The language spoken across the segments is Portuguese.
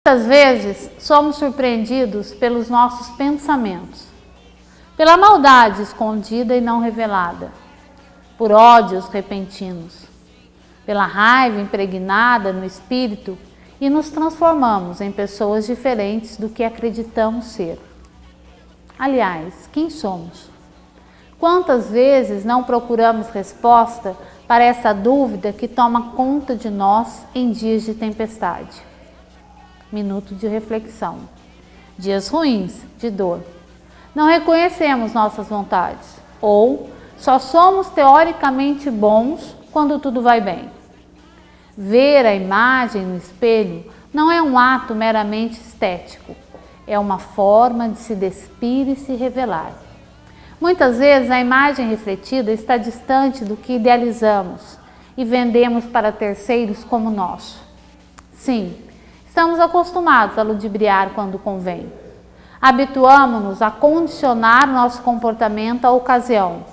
Muitas vezes somos surpreendidos pelos nossos pensamentos, pela maldade escondida e não revelada, por ódios repentinos, pela raiva impregnada no espírito e nos transformamos em pessoas diferentes do que acreditamos ser. Aliás, quem somos? Quantas vezes não procuramos resposta para essa dúvida que toma conta de nós em dias de tempestade? Minuto de reflexão. Dias ruins, de dor. Não reconhecemos nossas vontades ou só somos teoricamente bons quando tudo vai bem. Ver a imagem no espelho não é um ato meramente estético, é uma forma de se despir e se revelar. Muitas vezes a imagem refletida está distante do que idealizamos e vendemos para terceiros como nosso. Sim, estamos acostumados a ludibriar quando convém. Habituamo-nos a condicionar nosso comportamento à ocasião,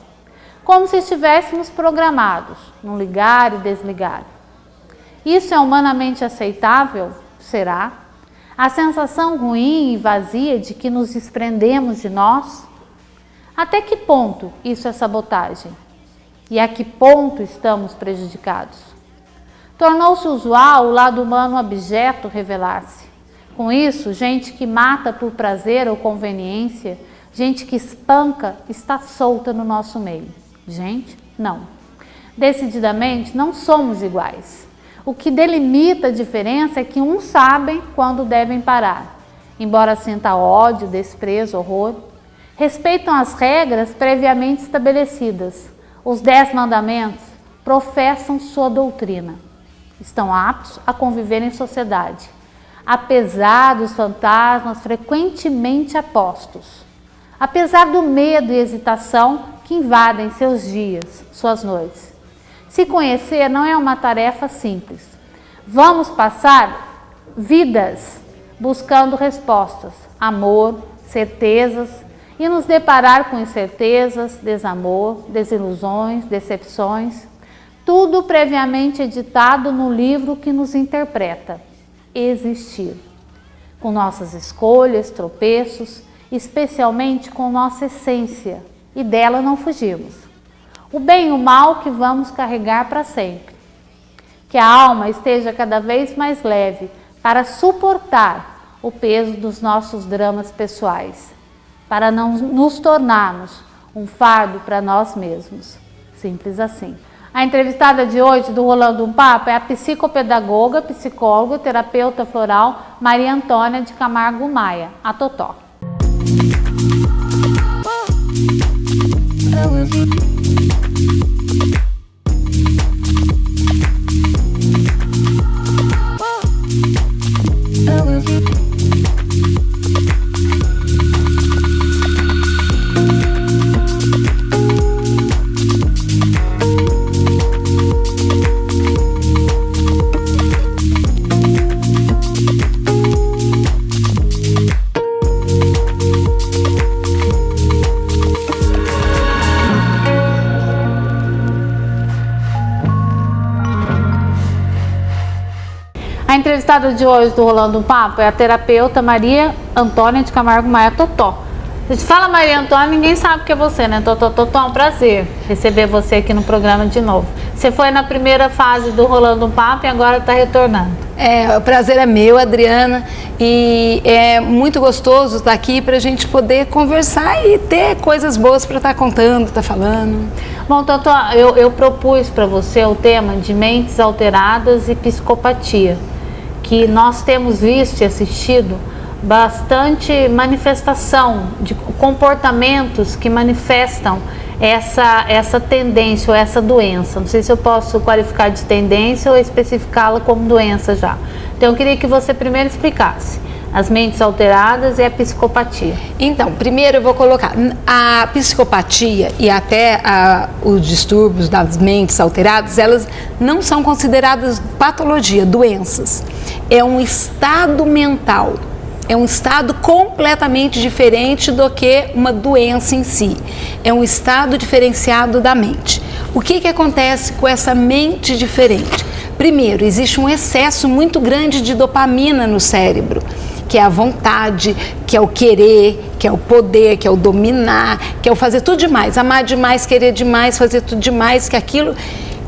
como se estivéssemos programados no ligar e desligar. Isso é humanamente aceitável? Será? A sensação ruim e vazia de que nos desprendemos de nós? Até que ponto isso é sabotagem? E a que ponto estamos prejudicados? Tornou-se usual o lado humano abjeto revelar-se. Com isso, gente que mata por prazer ou conveniência, gente que espanca, está solta no nosso meio. Gente, não. Decididamente, não somos iguais. O que delimita a diferença é que uns sabem quando devem parar, embora sinta ódio, desprezo, horror. Respeitam as regras previamente estabelecidas. Os 10 mandamentos professam sua doutrina. Estão aptos a conviver em sociedade, apesar dos fantasmas frequentemente apostos, apesar do medo e hesitação que invadem seus dias, suas noites. Se conhecer não é uma tarefa simples. Vamos passar vidas buscando respostas, amor, certezas e nos deparar com incertezas, desamor, desilusões, decepções, tudo previamente editado no livro que nos interpreta, Existir, com nossas escolhas, tropeços, especialmente com nossa essência, e dela não fugimos. O bem e o mal que vamos carregar para sempre. Que a alma esteja cada vez mais leve para suportar o peso dos nossos dramas pessoais, para não nos tornarmos um fardo para nós mesmos. Simples assim. A entrevistada de hoje do Rolando um Papo é a psicopedagoga, psicóloga, terapeuta floral Maria Antônia de Camargo Maia, a Totó. A entrevistada de hoje do Rolando um Papo é a terapeuta Maria Antônia de Camargo Maia, Totó. A gente fala Maria Antônia, ninguém sabe que é você, né? Totó, é um prazer receber você aqui no programa de novo. Você foi na primeira fase do Rolando um Papo e agora está retornando. O prazer é meu, Adriana, e é muito gostoso estar aqui para a gente poder conversar e ter coisas boas para estar contando, estar falando. Bom, Totó, eu propus para você o tema de mentes alteradas e psicopatia, que nós temos visto e assistido bastante manifestação de comportamentos que manifestam essa tendência ou essa doença. Não sei se eu posso qualificar de tendência ou especificá-la como doença já. Então eu queria que você primeiro explicasse as mentes alteradas e a psicopatia. Então, primeiro eu vou colocar a psicopatia e até os distúrbios das mentes alteradas, elas não são consideradas patologia, doenças. É um estado mental. É um estado completamente diferente do que uma doença em si. É um estado diferenciado da mente. O que acontece com essa mente diferente? Primeiro, existe um excesso muito grande de dopamina no cérebro, que é a vontade, que é o querer, que é o poder, que é o dominar, que é o fazer tudo demais, amar demais, querer demais, fazer tudo demais, que aquilo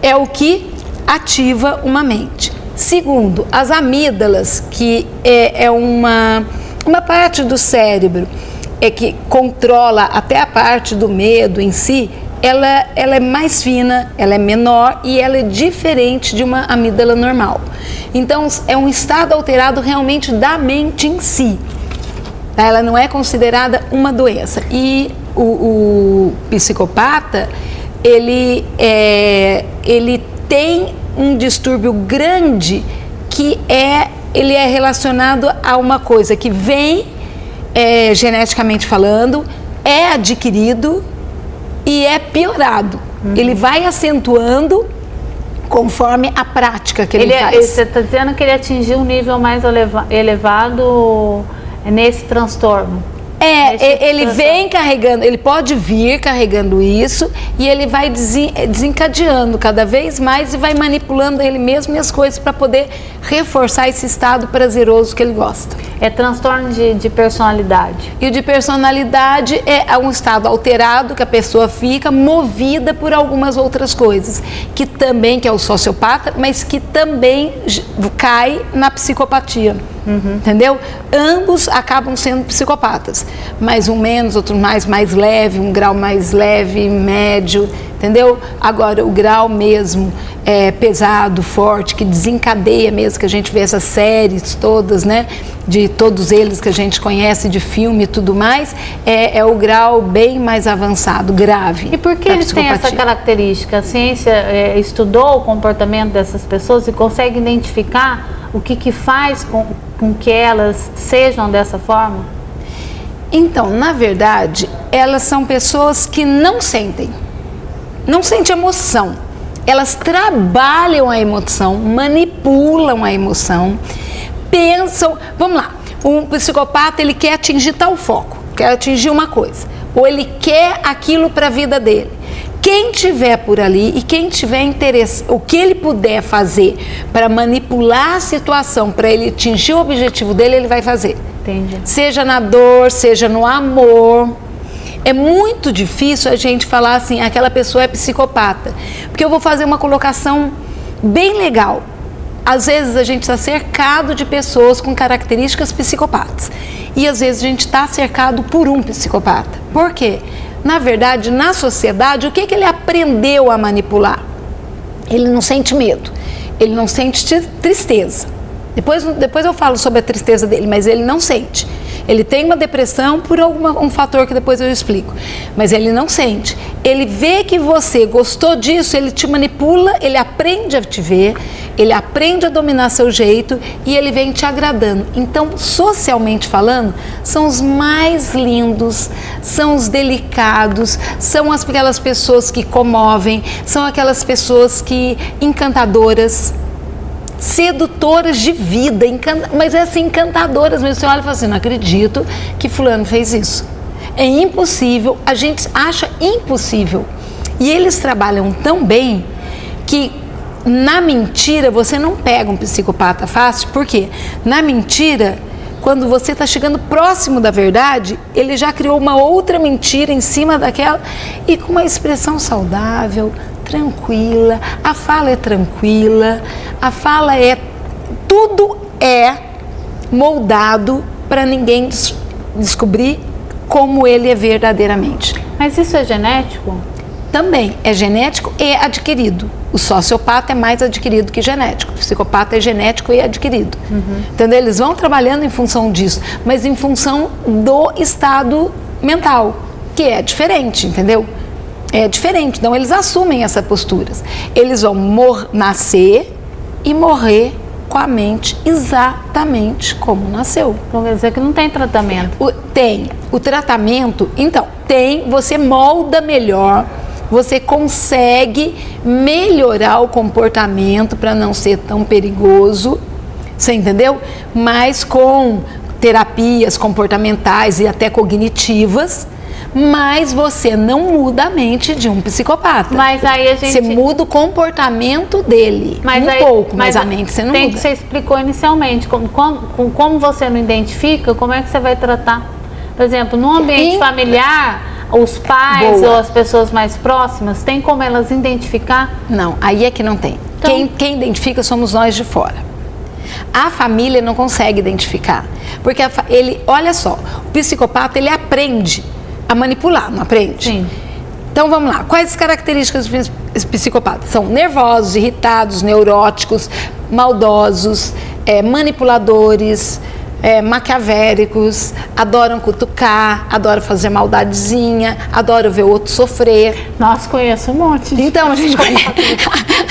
é o que ativa uma mente. Segundo, as amígdalas, que é uma parte do cérebro que controla até a parte do medo em si, ela é mais fina, ela é menor e ela é diferente de uma amígdala normal. Então, é um estado alterado realmente da mente em si. Ela não é considerada uma doença. E o psicopata, ele tem um distúrbio grande que ele é relacionado a uma coisa que vem geneticamente falando, é adquirido e é piorado. Ele vai acentuando conforme a prática que ele faz. Você está dizendo que ele atingiu um nível mais elevado nesse transtorno? Ele vem carregando, ele pode vir carregando isso e ele vai desencadeando cada vez mais e vai manipulando ele mesmo e as coisas para poder reforçar esse estado prazeroso que ele gosta. É transtorno de personalidade. E o de personalidade é um estado alterado que a pessoa fica movida por algumas outras coisas, que é o sociopata, mas que também cai na psicopatia. Entendeu? Ambos acabam sendo psicopatas, mas um menos, outro mais leve, um grau mais leve, médio, entendeu? Agora, o grau mesmo pesado, forte, que desencadeia mesmo, que a gente vê essas séries todas, né? De todos eles que a gente conhece, de filme e tudo mais, é o grau bem mais avançado, grave. E por que eles têm essa característica? A ciência estudou o comportamento dessas pessoas e consegue identificar o que faz com que elas sejam dessa forma? Então, na verdade, elas são pessoas que não sentem emoção. Elas trabalham a emoção, manipulam a emoção, pensam... Vamos lá, um psicopata, ele quer atingir tal foco, quer atingir uma coisa, ou ele quer aquilo para a vida dele. Quem tiver por ali e quem tiver interesse, o que ele puder fazer para manipular a situação, para ele atingir o objetivo dele, ele vai fazer. Entendi. Seja na dor, seja no amor. É muito difícil a gente falar assim, aquela pessoa é psicopata. Porque eu vou fazer uma colocação bem legal. Às vezes a gente está cercado de pessoas com características psicopatas. E às vezes a gente está cercado por um psicopata. Por quê? Na verdade, na sociedade, o que ele aprendeu a manipular? Ele não sente medo, ele não sente tristeza. Depois eu falo sobre a tristeza dele, mas ele não sente. Ele tem uma depressão por um fator que depois eu explico, mas ele não sente. Ele vê que você gostou disso, ele te manipula, ele aprende a te ver, ele aprende a dominar seu jeito e ele vem te agradando. Então, socialmente falando, são os mais lindos, são os delicados, são aquelas pessoas que comovem, são aquelas pessoas que encantadoras, sedutoras de vida, mas é assim, encantadoras mesmo. Você olha e fala assim, não acredito que fulano fez isso. É impossível, a gente acha impossível. E eles trabalham tão bem que na mentira você não pega um psicopata fácil, porque na mentira, quando você está chegando próximo da verdade, ele já criou uma outra mentira em cima daquela e com uma expressão saudável, tranquila, a fala é tranquila, a fala tudo é moldado para ninguém descobrir como ele é verdadeiramente. Mas isso é genético? Também é genético e adquirido. O sociopata é mais adquirido que genético. O psicopata é genético e adquirido. Entendeu? Eles vão trabalhando em função disso, mas em função do estado mental, que é diferente, entendeu? É diferente. Então, eles assumem essas posturas. Eles vão nascer e morrer com a mente exatamente como nasceu. Então, quer dizer que não tem tratamento? Tem. O tratamento, então, você molda melhor, você consegue melhorar o comportamento para não ser tão perigoso, você entendeu? Mas com terapias comportamentais e até cognitivas, mas você não muda a mente de um psicopata. Mas aí a gente... Você muda o comportamento dele, pouco, mas a mente você não muda. Tem que você explicou inicialmente, como você não identifica, como é que você vai tratar? Por exemplo, no ambiente familiar, os pais ou as pessoas mais próximas, tem como elas identificar? Não, aí é que não tem. Então, quem identifica somos nós de fora. A família não consegue identificar, porque olha só, o psicopata ele aprende a manipular, não aprende? Sim. Então vamos lá, quais as características dos psicopatas? São nervosos, irritados, neuróticos, maldosos, manipuladores, maquiavéricos, adoram cutucar, adoram fazer maldadezinha, adoram ver o outro sofrer. Nossa, conheço um monte. Então, a gente conhece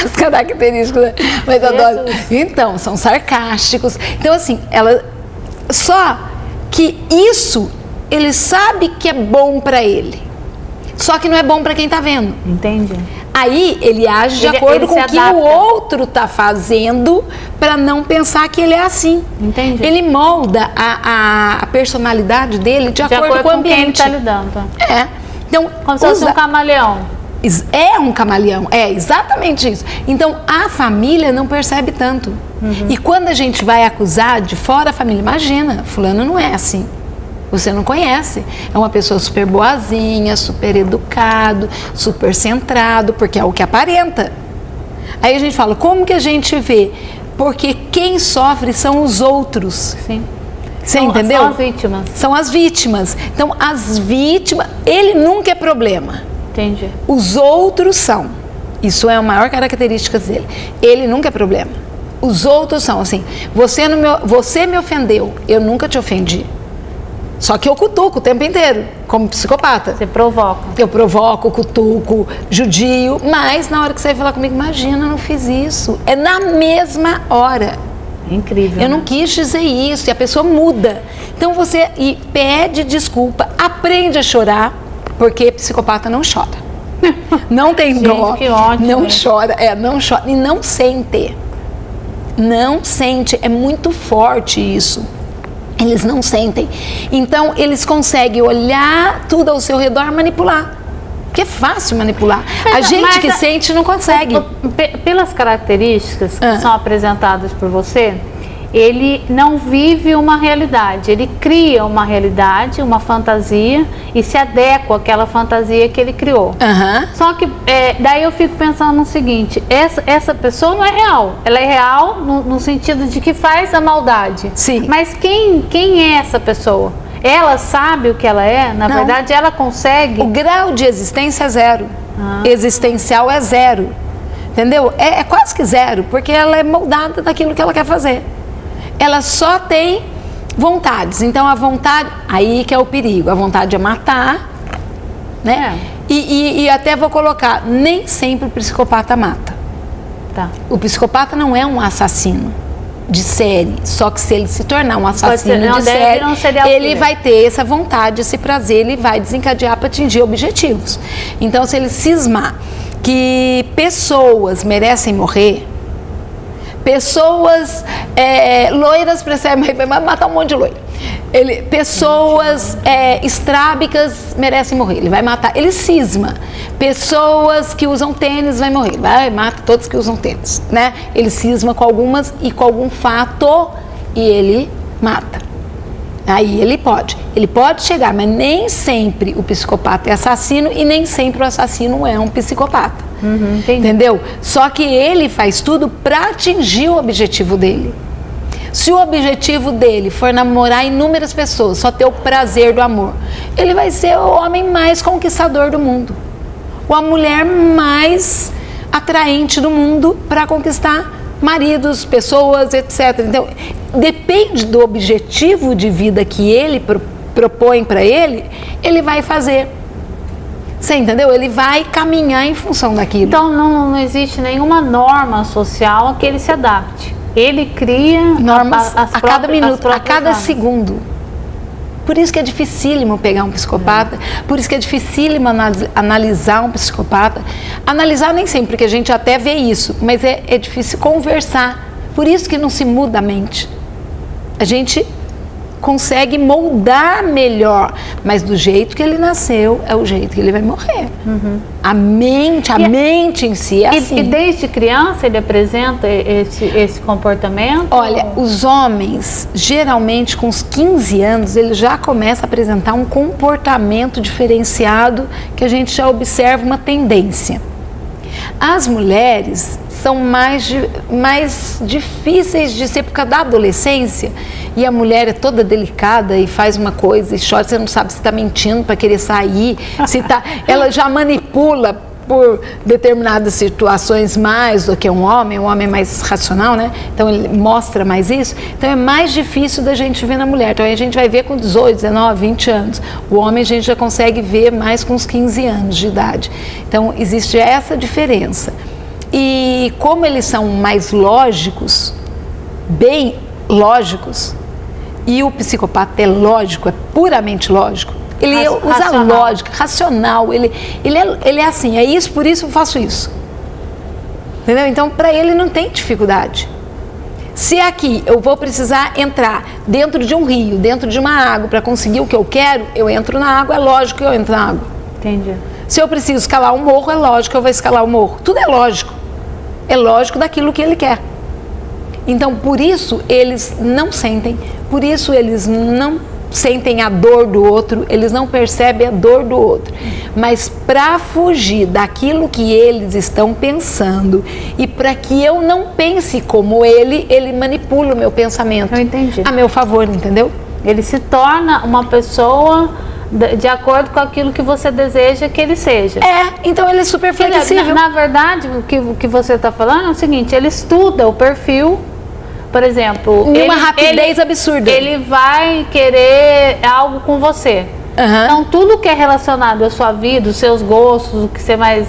as características, né? Mas adoro. Então, são sarcásticos. Então, assim, só que isso, ele sabe que é bom pra ele. Só que não é bom pra quem tá vendo. Entendi. Aí ele age de acordo com o que o outro tá fazendo para não pensar que ele é assim. Entendi. Ele molda a personalidade dele de acordo com o ambiente. Quem ele tá lidando. Então, como se fosse um camaleão. É um camaleão, é exatamente isso. Então a família não percebe tanto. E quando a gente vai acusar de fora a família, imagina, fulano não é assim. Você não conhece, é uma pessoa super boazinha, super educado, super centrado, porque é o que aparenta. Aí a gente fala, como que a gente vê? Porque quem sofre são os outros. Sim. Você entendeu? São as vítimas. São as vítimas. Então as vítimas, ele nunca é problema. Entendi. Os outros são. Isso é a maior característica dele. Ele nunca é problema. Os outros são assim, você me ofendeu, eu nunca te ofendi. Só que eu cutuco o tempo inteiro, como psicopata. Você provoca. Eu provoco, cutuco, judio, mas na hora que você vai falar comigo, imagina, eu não fiz isso. É na mesma hora. É incrível. Eu não quis dizer isso, e a pessoa muda. Então você pede desculpa, aprende a chorar, porque psicopata não chora. Não tem dó, que ótimo, não chora, não chora e não sente. Não sente, é muito forte isso. Eles não sentem. Então, eles conseguem olhar tudo ao seu redor e manipular. Porque é fácil manipular. A gente que sente não consegue. Pelas características que são apresentadas por você, ele não vive uma realidade. Ele cria uma realidade, uma fantasia e se adequa àquela fantasia que ele criou. Só que daí eu fico pensando no seguinte, essa pessoa não é real. Ela é real no sentido de que faz a maldade. Sim. Mas quem é essa pessoa? Ela sabe o que ela é? Na verdade, ela consegue... O grau de existência é zero. Existencial é zero. Entendeu? É quase que zero, porque ela é moldada daquilo que ela quer fazer. Ela só tem vontades. Então a vontade, aí que é o perigo, a vontade é matar, né? E até vou colocar, nem sempre o psicopata mata. Tá. O psicopata não é um assassino de série, só que se ele se tornar um assassino de série, ele vai ter essa vontade, esse prazer, ele vai desencadear para atingir objetivos. Então se ele cismar que pessoas merecem morrer, pessoas loiras vai matar um monte de loiro. Pessoas estrábicas merecem morrer, ele vai matar, ele cisma. Pessoas que usam tênis vai morrer, mata todos que usam tênis, né? Ele cisma com algumas e com algum fato e ele mata. Aí ele pode chegar, mas nem sempre o psicopata é assassino e nem sempre o assassino é um psicopata. Entendeu? Só que ele faz tudo para atingir o objetivo dele. Se o objetivo dele for namorar inúmeras pessoas, só ter o prazer do amor, ele vai ser o homem mais conquistador do mundo, ou a mulher mais atraente do mundo para conquistar maridos, pessoas, etc. Então, depende do objetivo de vida que ele propõe para ele, ele vai fazer. Você entendeu? Ele vai caminhar em função daquilo. Então não existe nenhuma norma social a que ele se adapte. Ele cria normas a cada minuto, a cada segundo. Por isso que é dificílimo pegar um psicopata, por isso que é dificílimo analisar um psicopata. Analisar nem sempre, porque a gente até vê isso, mas é difícil conversar. Por isso que não se muda a mente. A gente consegue moldar melhor, mas do jeito que ele nasceu, é o jeito que ele vai morrer. A mente em si é assim. E desde criança ele apresenta esse comportamento? Olha, os homens, geralmente com os 15 anos, ele já começa a apresentar um comportamento diferenciado que a gente já observa uma tendência. As mulheres são mais difíceis de ser por causa da adolescência, e a mulher é toda delicada e faz uma coisa e chora, você não sabe se está mentindo para querer sair, ela já manipula por determinadas situações mais do que um homem é mais racional, né? Então ele mostra mais isso, então é mais difícil da gente ver na mulher, então aí a gente vai ver com 18, 19, 20 anos, o homem a gente já consegue ver mais com uns 15 anos de idade, então existe essa diferença. E como eles são mais lógicos, bem lógicos, e o psicopata é lógico, é puramente lógico, ele usa racional. lógica, racional, ele é assim, é isso, por isso eu faço isso. Entendeu? Então, para ele não tem dificuldade. Se aqui eu vou precisar entrar dentro de um rio, dentro de uma água, para conseguir o que eu quero, eu entro na água, é lógico que eu entro na água. Entendi. Se eu preciso escalar um morro, é lógico que eu vou escalar o morro. Tudo é lógico. É lógico daquilo que ele quer. Então, por isso, eles não sentem, por isso eles não sentem a dor do outro, eles não percebem a dor do outro. Mas para fugir daquilo que eles estão pensando e para que eu não pense como ele manipula o meu pensamento. Eu entendi. A meu favor, entendeu? Ele se torna uma pessoa de acordo com aquilo que você deseja que ele seja. Então ele é super flexível. Na verdade, o que você está falando é o seguinte, ele estuda o perfil, por exemplo... Uma rapidez absurda. Ele vai querer algo com você. Então, tudo que é relacionado à sua vida, os seus gostos, o que você mais...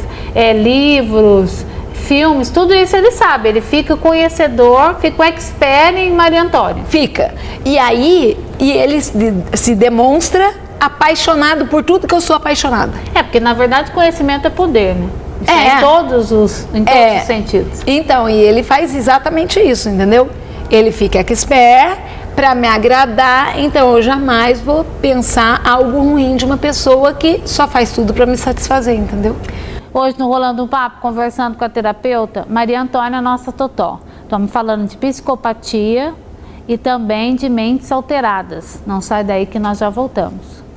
livros, filmes, tudo isso ele sabe. Ele fica conhecedor, fica expert em Maria Antônia. Fica. E aí, ele se demonstra apaixonado por tudo que eu sou apaixonada. Porque na verdade conhecimento é poder, né? Isso em todos os sentidos. Então, e ele faz exatamente isso, entendeu? Ele fica expert para me agradar, então eu jamais vou pensar algo ruim de uma pessoa que só faz tudo para me satisfazer, entendeu? Hoje no Rolando um Papo, conversando com a terapeuta Maria Antônia, nossa Totó. Estamos falando de psicopatia e também de mentes alteradas. Não sai daí que nós já voltamos.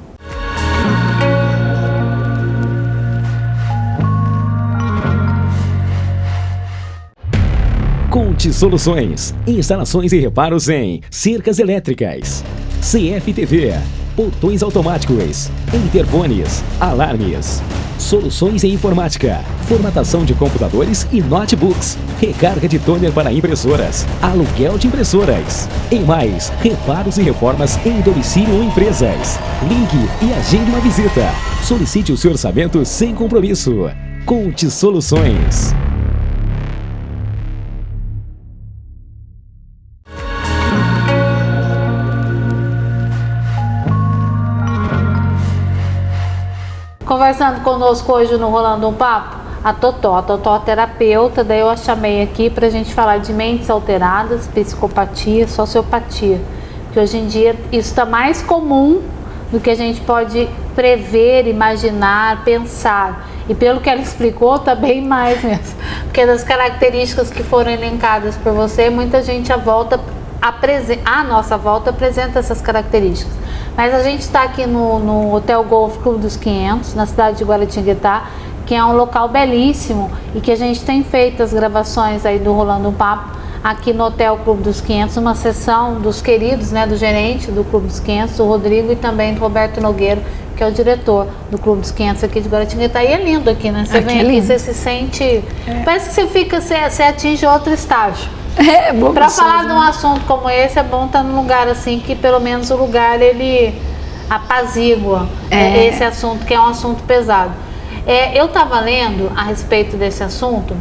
Conte Soluções, instalações e reparos em cercas elétricas, CFTV, portões automáticos, interfones, alarmes, soluções em informática, formatação de computadores e notebooks, recarga de toner para impressoras, aluguel de impressoras. E mais, reparos e reformas em domicílio ou empresas. Ligue e agende uma visita. Solicite o seu orçamento sem compromisso. Conte Soluções. Conversando conosco hoje no Rolando um Papo, a Totó terapeuta, daí eu a chamei aqui para a gente falar de mentes alteradas, psicopatia, sociopatia, que hoje em dia isso está mais comum do que a gente pode prever, imaginar, pensar, e pelo que ela explicou, está bem mais mesmo, porque das características que foram elencadas por você, muita gente à nossa volta apresenta essas características. Mas a gente está aqui no Hotel Golf Clube dos 500, na cidade de Guaratinguetá, que é um local belíssimo e que a gente tem feito as gravações aí do Rolando um Papo aqui no Hotel Clube dos 500, uma sessão dos queridos, né, do gerente do Clube dos 500, o Rodrigo, e também do Roberto Nogueiro, que é o diretor do Clube dos 500 aqui de Guaratinguetá. E é lindo aqui, né? Você vem aqui, você se sente... Parece que você atinge outro estágio. Para falar de um assunto como esse, é bom estar num lugar assim que pelo menos o lugar ele apazigua esse assunto, que é um assunto pesado. Eu estava lendo a respeito desse assunto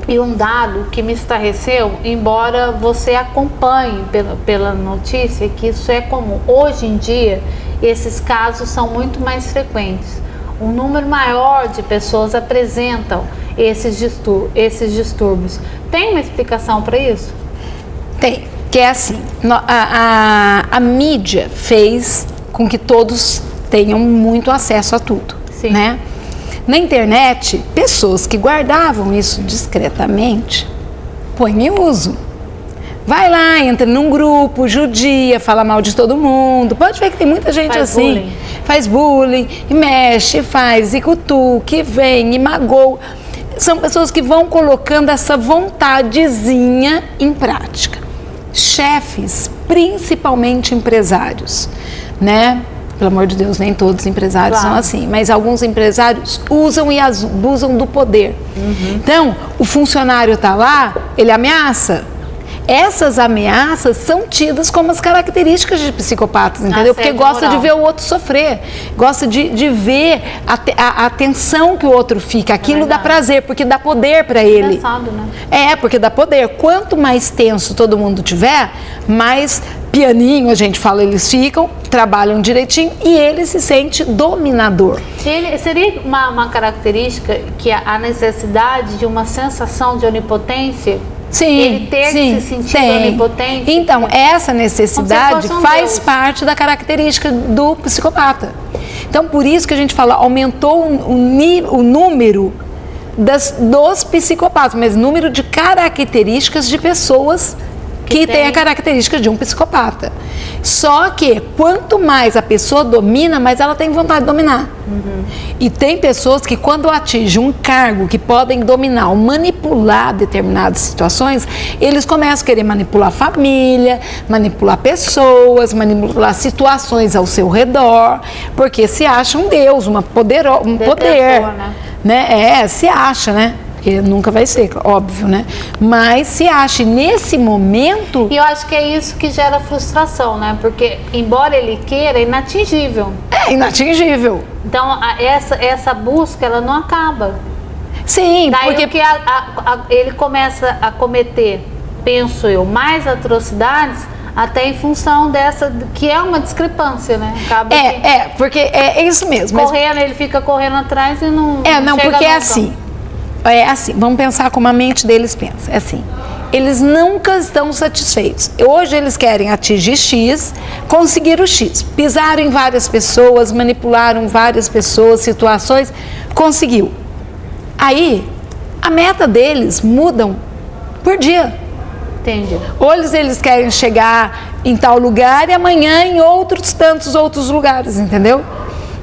e um dado que me estarreceu, embora você acompanhe pela notícia, que isso é comum. Hoje em dia, esses casos são muito mais frequentes. Um número maior de pessoas apresentam esses distúrbios. Tem uma explicação para isso? Tem. que é assim, a mídia fez com que todos tenham muito acesso a tudo, Sim. né? Na internet, pessoas que guardavam isso discretamente, põem em uso. Vai lá, entra num grupo, judia, fala mal de todo mundo. Pode ver que tem muita gente Faz assim. bullying. Faz bullying, e mexe, e faz, e cutuca, e vem, e magoa. São pessoas que vão colocando essa vontadezinha em prática. Chefes, principalmente empresários, né? Pelo amor de Deus, nem todos os empresários são assim, mas alguns empresários usam e abusam do poder. Então, o funcionário está lá, ele ameaça. Essas ameaças são tidas como as características de psicopatas, entendeu? Porque gosta de ver o outro sofrer, gosta de ver a tensão que o outro fica, aquilo dá prazer, porque dá poder para ele. Engraçado, né? Porque dá poder. Quanto mais tenso todo mundo tiver, mais pianinho, a gente fala, eles ficam, trabalham direitinho e ele se sente dominador. Seria uma característica que a necessidade de uma sensação de onipotência, Sim, ele ter que se sentir onipotente? Então, essa necessidade faz Deus. parte da característica do psicopata. Então, por isso que a gente fala, aumentou o número dos psicopatas, mas número de características de pessoas que tem a característica de um psicopata. Só que quanto mais a pessoa domina, mais ela tem vontade de dominar. E tem pessoas que quando atingem um cargo que podem dominar ou manipular determinadas situações, eles começam a querer manipular a família, manipular pessoas, manipular situações ao seu redor, porque se acham Deus, um poder, né? Se acha, né? Porque nunca vai ser, óbvio, né? Mas se acha nesse momento... E eu acho que é isso que gera frustração, né? Porque, embora ele queira, é inatingível. É inatingível. Então, essa busca, ela não acaba. Sim, daí porque... que ele começa a cometer, penso eu, mais atrocidades, até em função dessa, que é uma discrepância, né? Acaba porque é isso mesmo. Correndo, ele fica correndo atrás e não não, chega porque nunca. É assim, vamos pensar como a mente deles pensa. É assim, eles nunca estão satisfeitos. Hoje eles querem atingir X, conseguir o X. Pisaram em várias pessoas, manipularam várias pessoas, situações, conseguiu. Aí, a meta deles mudam por dia. Entendi. Hoje eles querem chegar em tal lugar e amanhã em tantos outros lugares, entendeu?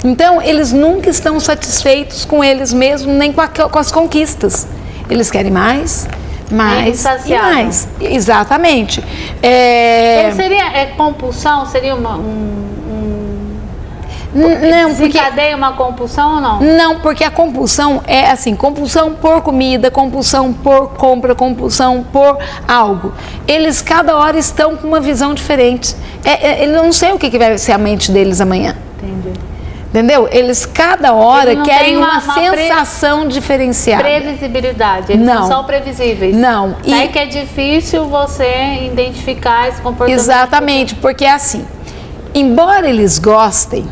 Então, eles nunca estão satisfeitos com eles mesmos, nem com as conquistas. Eles querem mais e mais. Exatamente. Seria compulsão? Seria não, desencadeia uma compulsão ou não? Não, porque a compulsão é assim, compulsão por comida, compulsão por compra, compulsão por algo. Eles cada hora estão com uma visão diferente. Eu não sei o que vai ser a mente deles amanhã. Entendi. Entendeu? Eles cada hora querem uma sensação diferenciada. Previsibilidade, eles não são previsíveis. Não. Daí que é difícil você identificar esse comportamento. Exatamente, porque é assim, embora eles gostem,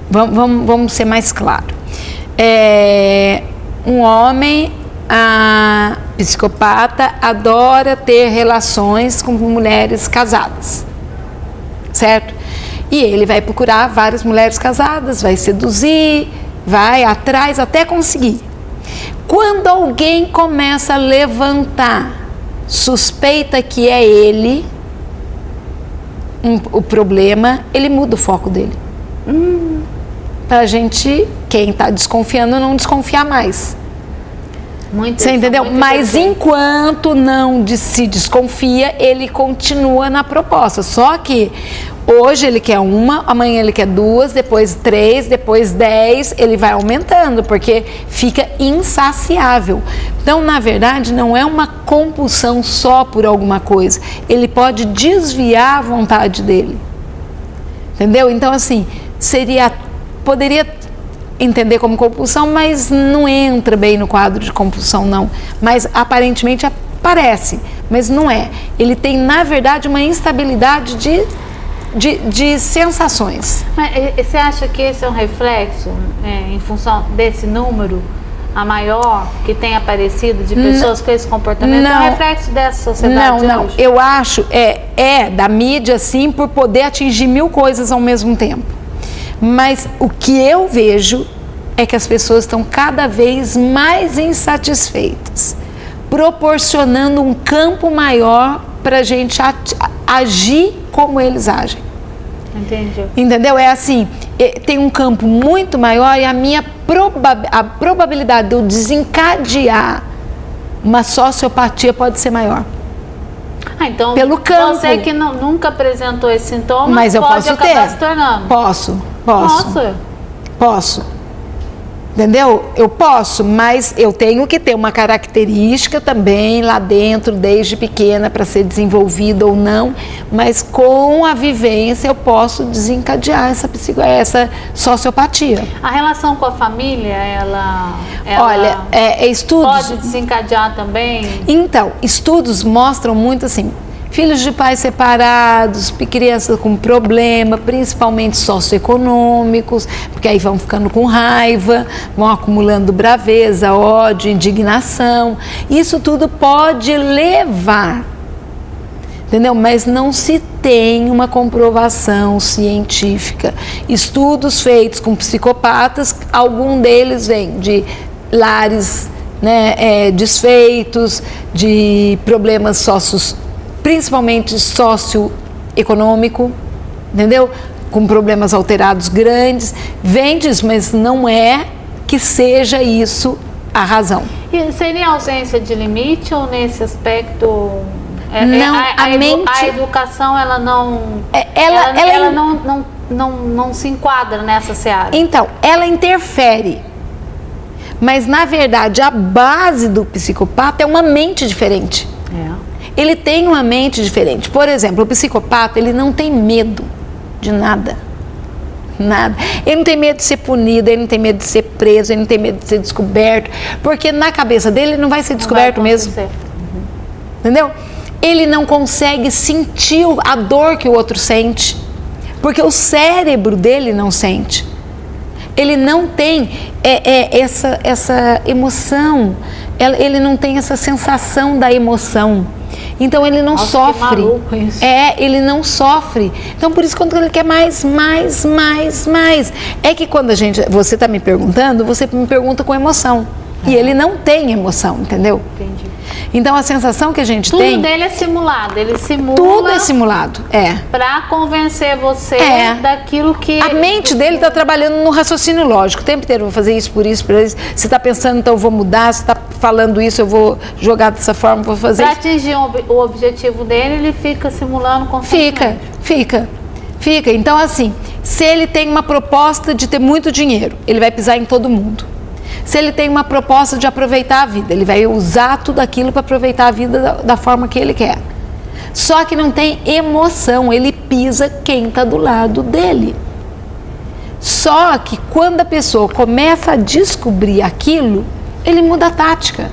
vamos ser mais claro, um homem psicopata adora ter relações com mulheres casadas, certo? E ele vai procurar várias mulheres casadas, vai seduzir, vai atrás até conseguir. Quando alguém começa a levantar suspeita que é ele o problema, ele muda o foco dele. Pra gente, quem tá desconfiando, não desconfiar mais. Você entendeu? Mas enquanto não se desconfia, ele continua na proposta. Só que hoje ele quer uma, amanhã ele quer duas, depois 3, depois 10, ele vai aumentando, porque fica insaciável. Então, na verdade, não é uma compulsão só por alguma coisa. Ele pode desviar a vontade dele. Entendeu? Então, assim, poderia entender como compulsão, mas não entra bem no quadro de compulsão, não. Mas aparentemente aparece, mas não é. Ele tem, na verdade, uma instabilidade de sensações. Mas você acha que esse é um reflexo, em função desse número, a maior que tem aparecido de pessoas com esse comportamento? É um reflexo dessa sociedade Não. hoje? Eu acho, da mídia, sim, por poder atingir 1000 coisas ao mesmo tempo. Mas o que eu vejo é que as pessoas estão cada vez mais insatisfeitas, proporcionando um campo maior para a gente agir como eles agem. Entendi. Entendeu? É assim, tem um campo muito maior e a probabilidade de eu desencadear uma sociopatia pode ser maior. Então, pelo campo. Você que nunca apresentou esse sintoma, mas eu pode posso acabar ter. se tornando. Posso. Nossa. Posso. Entendeu? Eu posso, mas eu tenho que ter uma característica também lá dentro, desde pequena, para ser desenvolvida ou não, mas com a vivência eu posso desencadear essa sociopatia. A relação com a família, ela olha, estudos... pode desencadear também? Então, estudos mostram muito assim, filhos de pais separados, crianças com problema, principalmente socioeconômicos, porque aí vão ficando com raiva, vão acumulando braveza, ódio, indignação. Isso tudo pode levar, entendeu? Mas não se tem uma comprovação científica. Estudos feitos com psicopatas, algum deles vem de lares, né, desfeitos, de problemas principalmente socioeconômico, entendeu? Com problemas alterados grandes, vem disso, mas não é que seja isso a razão. E seria ausência de limite ou nesse aspecto a educação ela não se enquadra nessa seara? Então, ela interfere, mas na verdade a base do psicopata é uma mente diferente. Ele tem uma mente diferente. Por exemplo, o psicopata, ele não tem medo de nada. Nada. Ele não tem medo de ser punido, ele não tem medo de ser preso, ele não tem medo de ser descoberto, porque na cabeça dele ele não vai ser descoberto mesmo. Entendeu? Ele não consegue sentir a dor que o outro sente, porque o cérebro dele não sente. Ele não tem essa emoção, ele não tem essa sensação da emoção. Então ele não sofre. Ele não sofre. Então por isso quando ele quer mais. É que quando você está me perguntando, você me pergunta com emoção. E ele não tem emoção, entendeu? Entendi. Então a sensação que a gente tudo tem... Tudo dele é simulado, ele simula... Tudo é simulado, Para convencer você daquilo que... A mente dele está trabalhando no raciocínio lógico, o tempo inteiro, vou fazer isso, por isso, por isso. Você está pensando, então eu vou mudar, você está falando isso, eu vou jogar dessa forma, vou fazer isso. Para atingir o objetivo dele, ele fica simulando constantemente. Fica. Então assim, se ele tem uma proposta de ter muito dinheiro, ele vai pisar em todo mundo. Se ele tem uma proposta de aproveitar a vida, ele vai usar tudo aquilo para aproveitar a vida da forma que ele quer. Só que não tem emoção, ele pisa quem está do lado dele. Só que quando a pessoa começa a descobrir aquilo, ele muda a tática.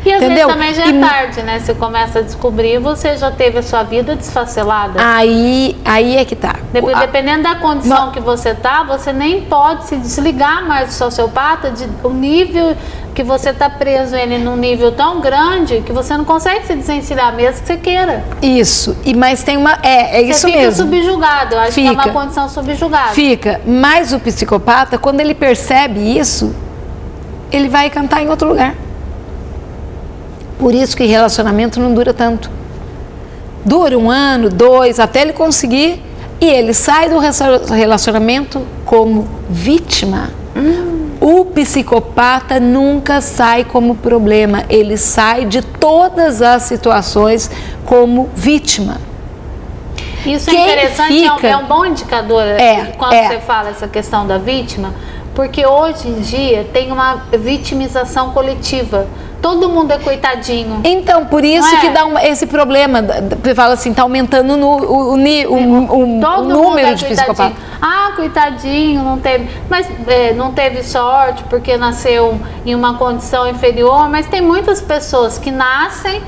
E às vezes também já é tarde, né? Você começa a descobrir, você já teve a sua vida desfacelada. Aí é que tá. Dependendo da condição que você tá, você nem pode se desligar mais do sociopata, o nível que você tá preso ele num nível tão grande que você não consegue se desencilhar mesmo que você queira. Isso, mas tem uma... isso mesmo. Você fica subjugado, eu acho que é uma condição subjugada. Fica, mas o psicopata, quando ele percebe isso, ele vai cantar em outro lugar. Por isso que relacionamento não dura tanto. Dura 1 ano, 2, até ele conseguir, e ele sai do relacionamento como vítima. O psicopata nunca sai como problema, ele sai de todas as situações como vítima. Isso é interessante, é um bom indicador quando você fala essa questão da vítima, porque hoje em dia tem uma vitimização coletiva. Todo mundo é coitadinho. Então, por isso que dá esse problema. Fala assim, tá aumentando o número de psicopatas. Ah, coitadinho, não teve. Mas não teve sorte porque nasceu em uma condição inferior. Mas tem muitas pessoas que nascem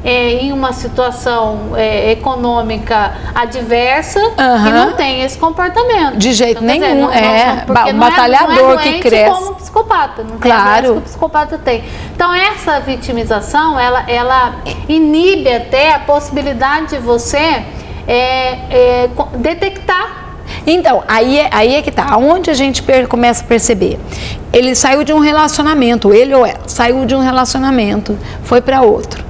em uma situação econômica adversa e não tem esse comportamento. De jeito então, nenhum. Porque o batalhador não é que cresce. Como psicopata, não claro. tem a doença que o psicopata tem. Então essa vitimização, ela inibe até a possibilidade de você detectar. Então, aí é que tá. Aonde a gente começa a perceber? Ele saiu de um relacionamento, ele ou ela saiu de um relacionamento, foi para outro.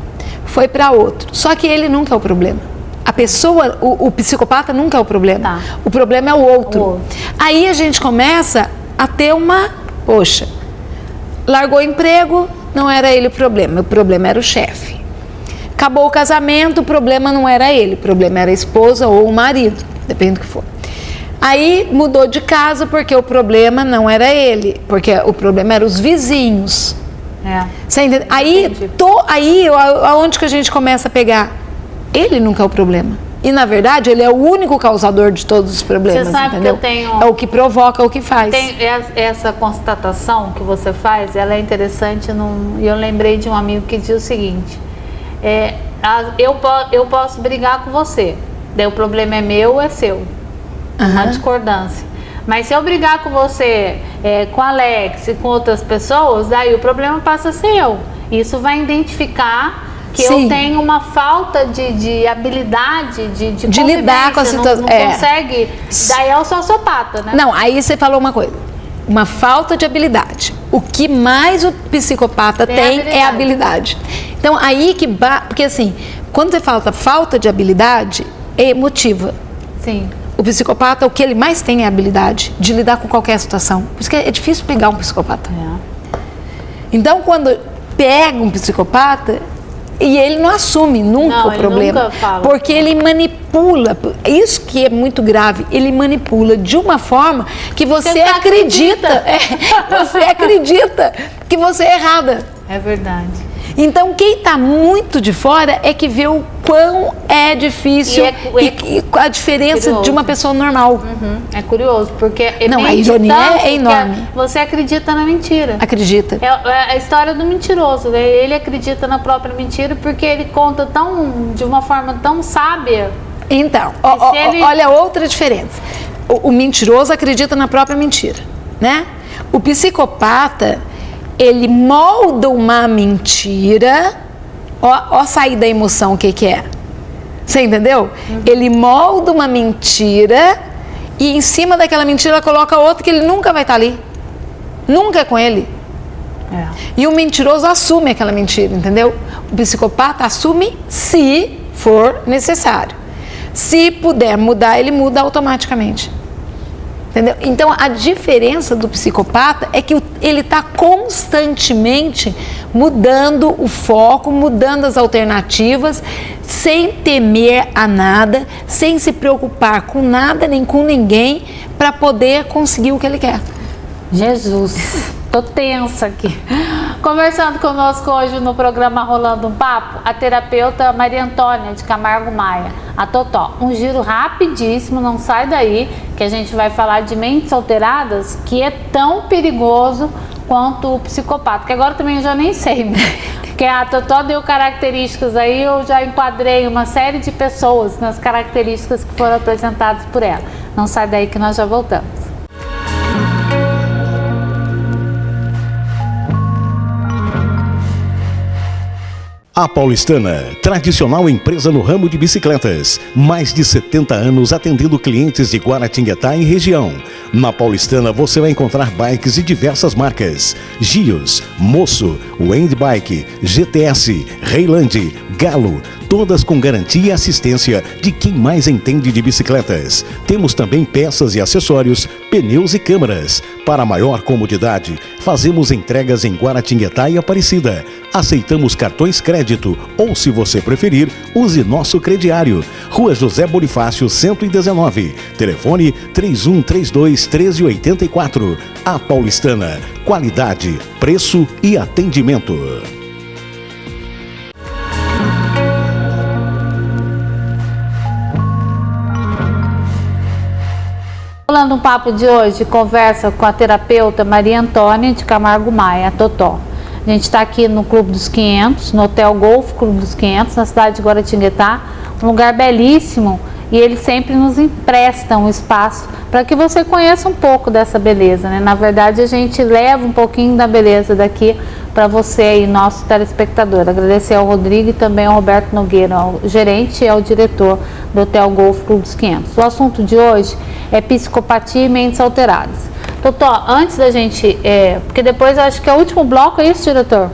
Só que ele nunca é o problema. A pessoa, o psicopata nunca é o problema. Tá. O problema é o outro. Aí a gente começa a ter poxa, largou o emprego, não era ele o problema era o chefe. Acabou o casamento, o problema não era ele, o problema era a esposa ou o marido, depende do que for. Aí mudou de casa porque o problema não era ele, porque o problema era os vizinhos. Você entende? Aí aonde que a gente começa a pegar? Ele nunca é o problema. E na verdade ele é o único causador de todos os problemas. Você sabe, entendeu? Que eu tenho... É o que provoca, é o que faz. Essa constatação que você faz, ela é interessante. E eu lembrei de um amigo que diz o seguinte: eu posso brigar com você, daí o problema é meu, é seu. Uma discordância. Mas se eu brigar com você, com a Alex e com outras pessoas, daí o problema passa a ser eu. Isso vai identificar que eu tenho uma falta de habilidade de lidar com a situação. Não consegue. Daí é o sociopata, né? Não, aí você falou uma coisa. Uma falta de habilidade. O que mais o psicopata tem é habilidade. Então aí porque assim, quando você fala falta de habilidade, é emotiva. Sim. O psicopata, o que ele mais tem é a habilidade de lidar com qualquer situação. Por isso que é difícil pegar um psicopata. Então, quando pega um psicopata, e ele não assume nunca o problema. Nunca fala. Porque ele manipula, isso que é muito grave, ele manipula de uma forma que você acredita. Você acredita que você é errada. É verdade. Então, quem está muito de fora é que vê o quão é difícil e a diferença curioso. De uma pessoa normal. É curioso, porque a ironia é enorme. Você acredita na mentira. Acredita. É a história do mentiroso, né? Ele acredita na própria mentira porque ele conta de uma forma tão sábia. Então, olha outra diferença. O mentiroso acredita na própria mentira, né? O psicopata, ele molda uma mentira, ó sair da emoção, o que é? Você entendeu? Ele molda uma mentira e em cima daquela mentira coloca outra que ele nunca vai estar ali. Nunca é com ele. E o mentiroso assume aquela mentira, entendeu? O psicopata assume se for necessário. Se puder mudar, ele muda automaticamente. Entendeu? Então, a diferença do psicopata é que ele está constantemente mudando o foco, mudando as alternativas, sem temer a nada, sem se preocupar com nada nem com ninguém, para poder conseguir o que ele quer. Jesus, tô tensa aqui. Conversando conosco hoje no programa Rolando um Papo, a terapeuta Maria Antônia de Camargo Maia, a Totó. Um giro rapidíssimo, não sai daí, que a gente vai falar de mentes alteradas, que é tão perigoso quanto o psicopata, que agora também eu já nem sei, né? Porque a Totó deu características aí, eu já enquadrei uma série de pessoas nas características que foram apresentadas por ela. Não sai daí que nós já voltamos. A Paulistana, tradicional empresa no ramo de bicicletas. Mais de 70 anos atendendo clientes de Guaratinguetá e região. Na Paulistana você vai encontrar bikes de diversas marcas. Gios, Moço, Wendbike, GTS, Reyland, Galo. Todas com garantia e assistência de quem mais entende de bicicletas. Temos também peças e acessórios, pneus e câmeras. Para maior comodidade, fazemos entregas em Guaratinguetá e Aparecida. Aceitamos cartões crédito ou, se você preferir, use nosso crediário. Rua José Bonifácio, 119. Telefone 3132-1384. A Paulistana. Qualidade, preço e atendimento. Rolando um Papo de hoje, conversa com a terapeuta Maria Antônia de Camargo Maia, a Totó. A gente está aqui no Clube dos 500, no Hotel Golf Clube dos 500, na cidade de Guaratinguetá, um lugar belíssimo, e eles sempre nos emprestam um espaço para que você conheça um pouco dessa beleza, né? Na verdade, a gente leva um pouquinho da beleza daqui para você aí, nosso telespectador. Agradecer ao Rodrigo e também ao Roberto Nogueira, ao gerente e ao diretor do Hotel Golf Clube dos 500. O assunto de hoje é psicopatia e mentes alteradas. Doutor, antes da gente, porque depois eu acho que é o último bloco, é isso, diretor?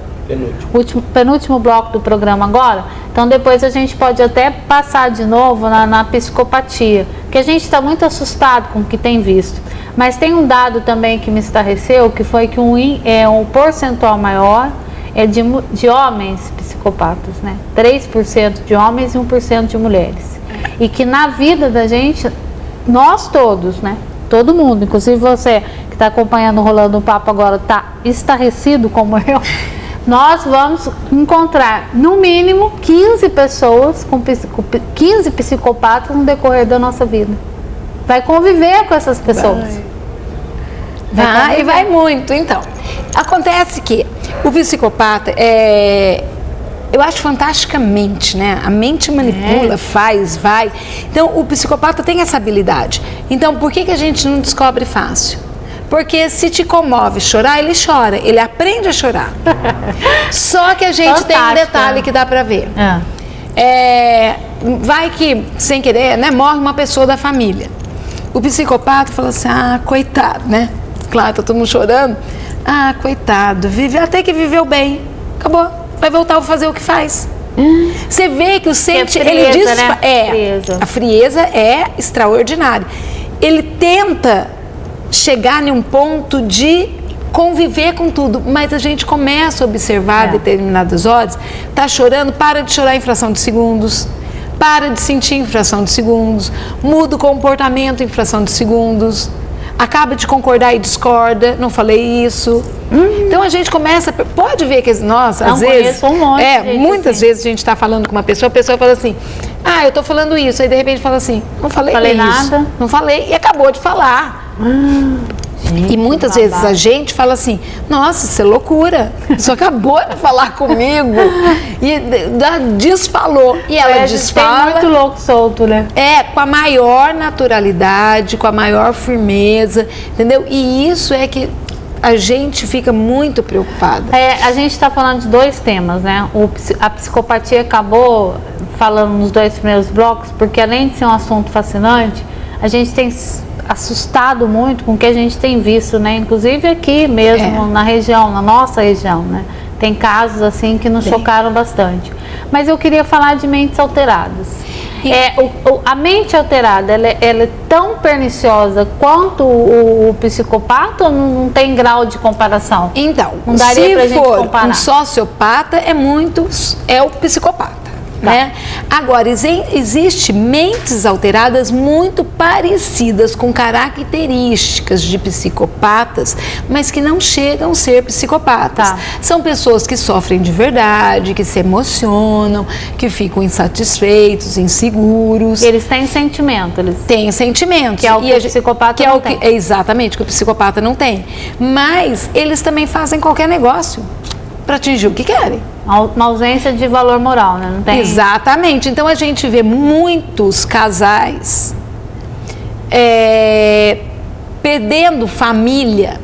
Penúltimo bloco do programa agora. Então depois a gente pode até passar de novo na psicopatia, que a gente está muito assustado com o que tem visto. Mas tem um dado também que me estarreceu, que foi que um percentual maior é de homens psicopatas, né? 3% de homens e 1% de mulheres. E que na vida da gente, nós todos, né? Todo mundo, inclusive você que está acompanhando o Rolando o Papo agora, está estarrecido como eu. Nós vamos encontrar, no mínimo, 15 pessoas, 15 psicopatas no decorrer da nossa vida. Vai conviver com essas pessoas. Vai muito. Então, acontece que o psicopata, eu acho fantasticamente, né? A mente manipula, vai. Então, o psicopata tem essa habilidade. Então, por que a gente não descobre fácil? Porque se te comove chorar, ele chora. Ele aprende a chorar. Só que a gente tem um detalhe que dá pra ver. Vai que, sem querer, né, morre uma pessoa da família. O psicopata fala assim, coitado, né? Claro, tá todo mundo chorando. Coitado, até que viveu bem. Acabou. Vai voltar a fazer o que faz. Você vê que o sente, ele diz, né? A frieza é extraordinária. Ele tenta chegar em um ponto de conviver com tudo, mas a gente começa a observar determinadas horas, tá chorando, para de chorar em fração de segundos, para de sentir em fração de segundos, muda o comportamento em fração de segundos, acaba de concordar e discorda, não falei isso. Então a gente começa, pode ver que, nossa, às vezes, muitas vezes a gente está falando com uma pessoa, a pessoa fala assim, eu tô falando isso, aí de repente fala assim, não falei isso, nada. Não falei, e acabou de falar. Gente, e muitas vezes a gente fala assim, nossa, isso é loucura, isso acabou de falar comigo e desfalou, e ela desfala, muito louco solto, né? Com a maior naturalidade, com a maior firmeza, entendeu? E isso é que a gente fica muito preocupada. A gente está falando de dois temas, né? A psicopatia acabou falando nos dois primeiros blocos, porque além de ser um assunto fascinante, a gente tem assustado muito com o que a gente tem visto, né? Inclusive aqui mesmo na região, na nossa região, né? Tem casos assim que nos chocaram bastante. Mas eu queria falar de mentes alteradas. A mente alterada, ela é tão perniciosa quanto o psicopata ou não tem grau de comparação? Então, não daria pra gente comparar. Se for um sociopata, é o psicopata. Né? Agora, existe mentes alteradas muito parecidas com características de psicopatas, mas que não chegam a ser psicopatas. São pessoas que sofrem de verdade, que se emocionam, que ficam insatisfeitos, inseguros. Eles têm sentimento. Eles têm sentimentos. Que é o que o psicopata não tem. Exatamente, que o psicopata não tem. Mas eles também fazem qualquer negócio para atingir o que querem. Uma ausência de valor moral, né? Não tem... Exatamente. Então a gente vê muitos casais perdendo família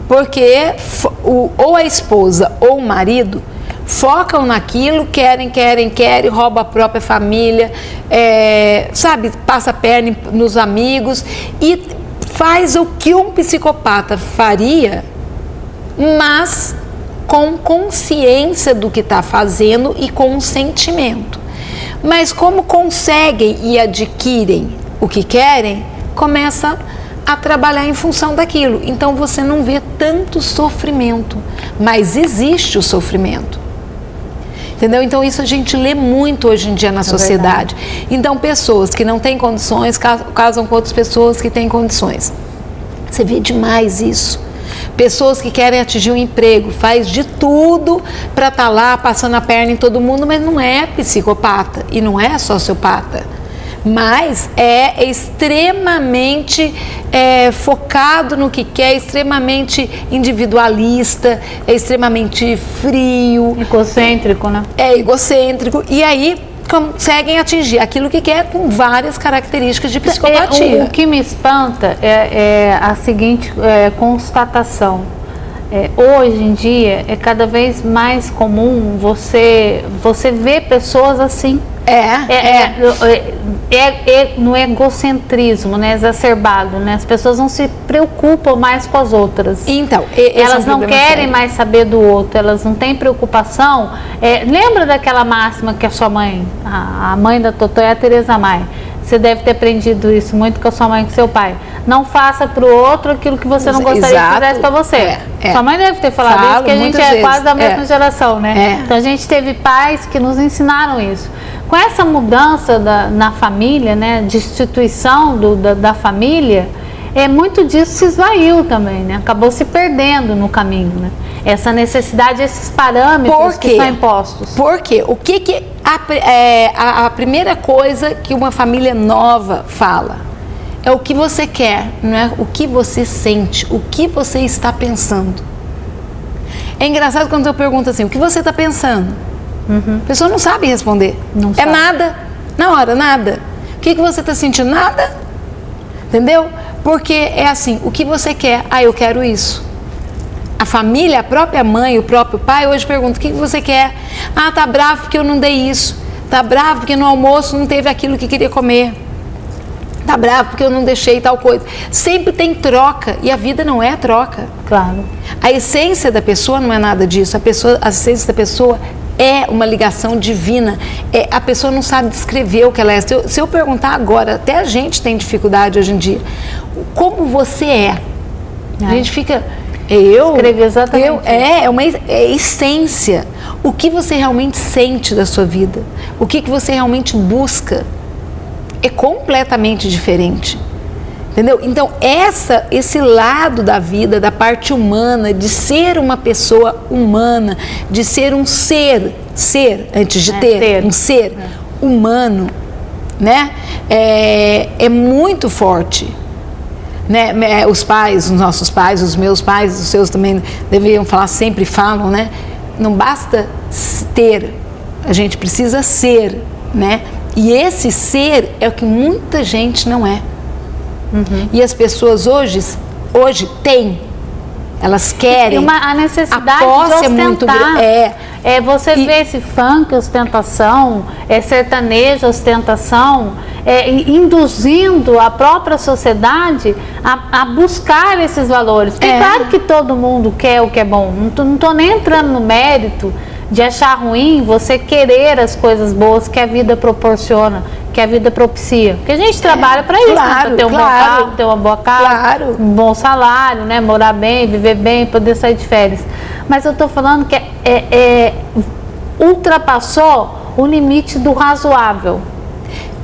porque ou a esposa ou o marido focam naquilo, querem, rouba a própria família, passa a perna nos amigos e faz o que um psicopata faria, mas com consciência do que está fazendo e com sentimento. Mas como conseguem e adquirem o que querem, começa a trabalhar em função daquilo. Então você não vê tanto sofrimento, mas existe o sofrimento. Entendeu? Então isso a gente lê muito hoje em dia na sociedade. Então pessoas que não têm condições casam com outras pessoas que têm condições. Você vê demais isso. Pessoas que querem atingir um emprego, faz de tudo para estar lá passando a perna em todo mundo, mas não é psicopata e não é sociopata. mas é extremamente focado no que quer, extremamente individualista, é extremamente frio. Egocêntrico, né? É egocêntrico, e aí conseguem atingir aquilo que quer com várias características de psicopatia. O que me espanta é a seguinte constatação. Hoje em dia é cada vez mais comum você ver pessoas assim. No egocentrismo, né, exacerbado, né? As pessoas não se preocupam mais com as outras. Então, elas não querem mais saber do outro, elas não têm preocupação. Lembra daquela máxima que a sua mãe, a mãe da Totó é a Teresa Mai. Você deve ter aprendido isso muito com a sua mãe e com seu pai. Não faça para o outro aquilo que você não gostaria que fizesse para você. Sua mãe deve ter falado isso, porque a gente é quase da mesma geração, né? Então a gente teve pais que nos ensinaram isso. Com essa mudança na família, né, de instituição da família, muito disso se esvaiu também, né? Acabou se perdendo no caminho, né? Essa necessidade, esses parâmetros que são impostos. Por quê? O que a primeira coisa que uma família nova fala é o que você quer, não é o que você sente, o que você está pensando. É engraçado quando eu pergunto assim, o que você está pensando? A pessoa não sabe responder. Não sabe. Nada, na hora, nada. O que você está sentindo? Nada. Entendeu? Porque é assim, o que você quer? Eu quero isso. A família, a própria mãe, o próprio pai, hoje pergunta, o que você quer? Tá bravo porque eu não dei isso. Tá bravo porque no almoço não teve aquilo que queria comer. Tá bravo porque eu não deixei tal coisa. Sempre tem troca, e a vida não é troca. Claro. A essência da pessoa não é nada disso. A essência da pessoa é uma ligação divina. A pessoa não sabe descrever o que ela é. Se eu perguntar agora, até a gente tem dificuldade hoje em dia, como você é? A gente fica... Escrever exatamente. É uma essência. O que você realmente sente da sua vida? O que você realmente busca? É completamente diferente. Entendeu? Então, esse lado da vida, da parte humana, de ser uma pessoa humana, de ser um ser antes de ter, um ser humano, né? É muito forte. Né? Os nossos pais, os meus pais, os seus também deveriam falar, sempre falam, né? Não basta ter, a gente precisa ser, né? E esse ser é o que muita gente não é. E as pessoas hoje têm, elas querem. A necessidade a posse de ostentar. É muito grande. Você vê esse funk, ostentação, sertanejo, ostentação, induzindo a própria sociedade a buscar esses valores. Porque claro que todo mundo quer o que é bom. Não estou nem entrando no mérito de achar ruim você querer as coisas boas que a vida proporciona, que a vida propicia. Porque a gente trabalha para isso, né? Para ter um bom carro, ter uma boa casa, um bom salário, né? Morar bem, viver bem, poder sair de férias. Mas eu estou falando que ultrapassou o limite do razoável.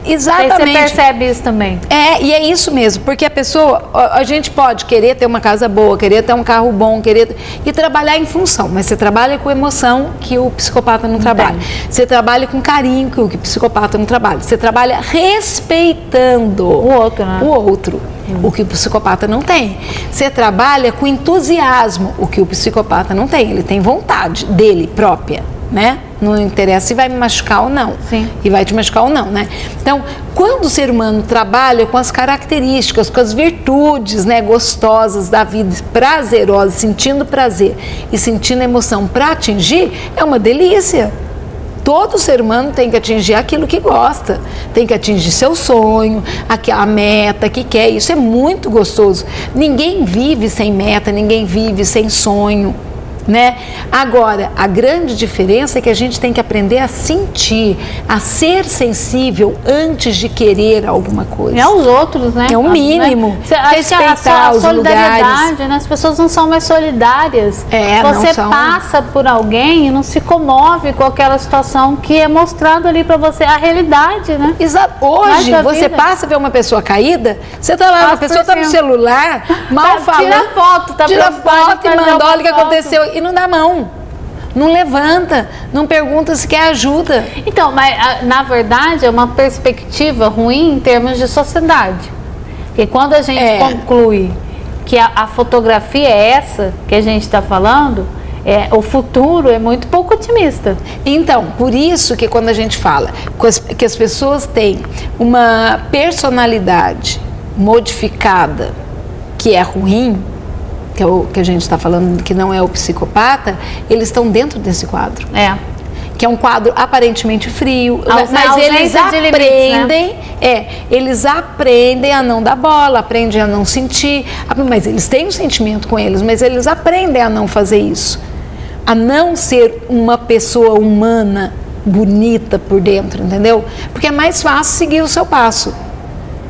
Exatamente. Você percebe isso também? E é isso mesmo, porque a gente pode querer ter uma casa boa, querer ter um carro bom, e trabalhar em função, mas você trabalha com emoção que o psicopata não trabalha. Você trabalha com carinho que o psicopata não trabalha. Você trabalha respeitando o outro, né? O que o psicopata não tem. Você trabalha com entusiasmo, o que o psicopata não tem. Ele tem vontade dele própria, né? Não interessa se vai me machucar ou não. Sim. E vai te machucar ou não, né? Então, quando o ser humano trabalha com as características, com as virtudes, né, gostosas da vida, prazerosas, sentindo prazer e sentindo emoção para atingir, é uma delícia. Todo ser humano tem que atingir aquilo que gosta, tem que atingir seu sonho, a meta que quer. Isso é muito gostoso. Ninguém vive sem meta, ninguém vive sem sonho, né? Agora, a grande diferença é que a gente tem que aprender a sentir, a ser sensível antes de querer alguma coisa. É os outros, né? É o mínimo. Respeitar os lugares. Né? As pessoas não são mais solidárias. Você passa por alguém e não se comove com aquela situação que é mostrado ali para você, a realidade, né? Exato. Hoje, você passa a ver uma pessoa caída, você tá lá, a pessoa está no celular, mal falando. Tira foto, e manda, olha o que aconteceu. E não dá mão. não levanta, não pergunta se quer ajuda. Então, mas na verdade é uma perspectiva ruim em termos de sociedade. Porque quando a gente conclui que a fotografia é essa que a gente está falando, o futuro é muito pouco otimista. Então, por isso que quando a gente fala que as pessoas têm uma personalidade modificada que é ruim, que é o que a gente está falando, que não é o psicopata, eles estão dentro desse quadro. Que é um quadro aparentemente frio, mas eles aprendem, eles aprendem a não dar bola, aprendem a não sentir, mas eles têm um sentimento com eles, mas eles aprendem a não fazer isso, a não ser uma pessoa humana, bonita por dentro, entendeu? Porque é mais fácil seguir o seu passo,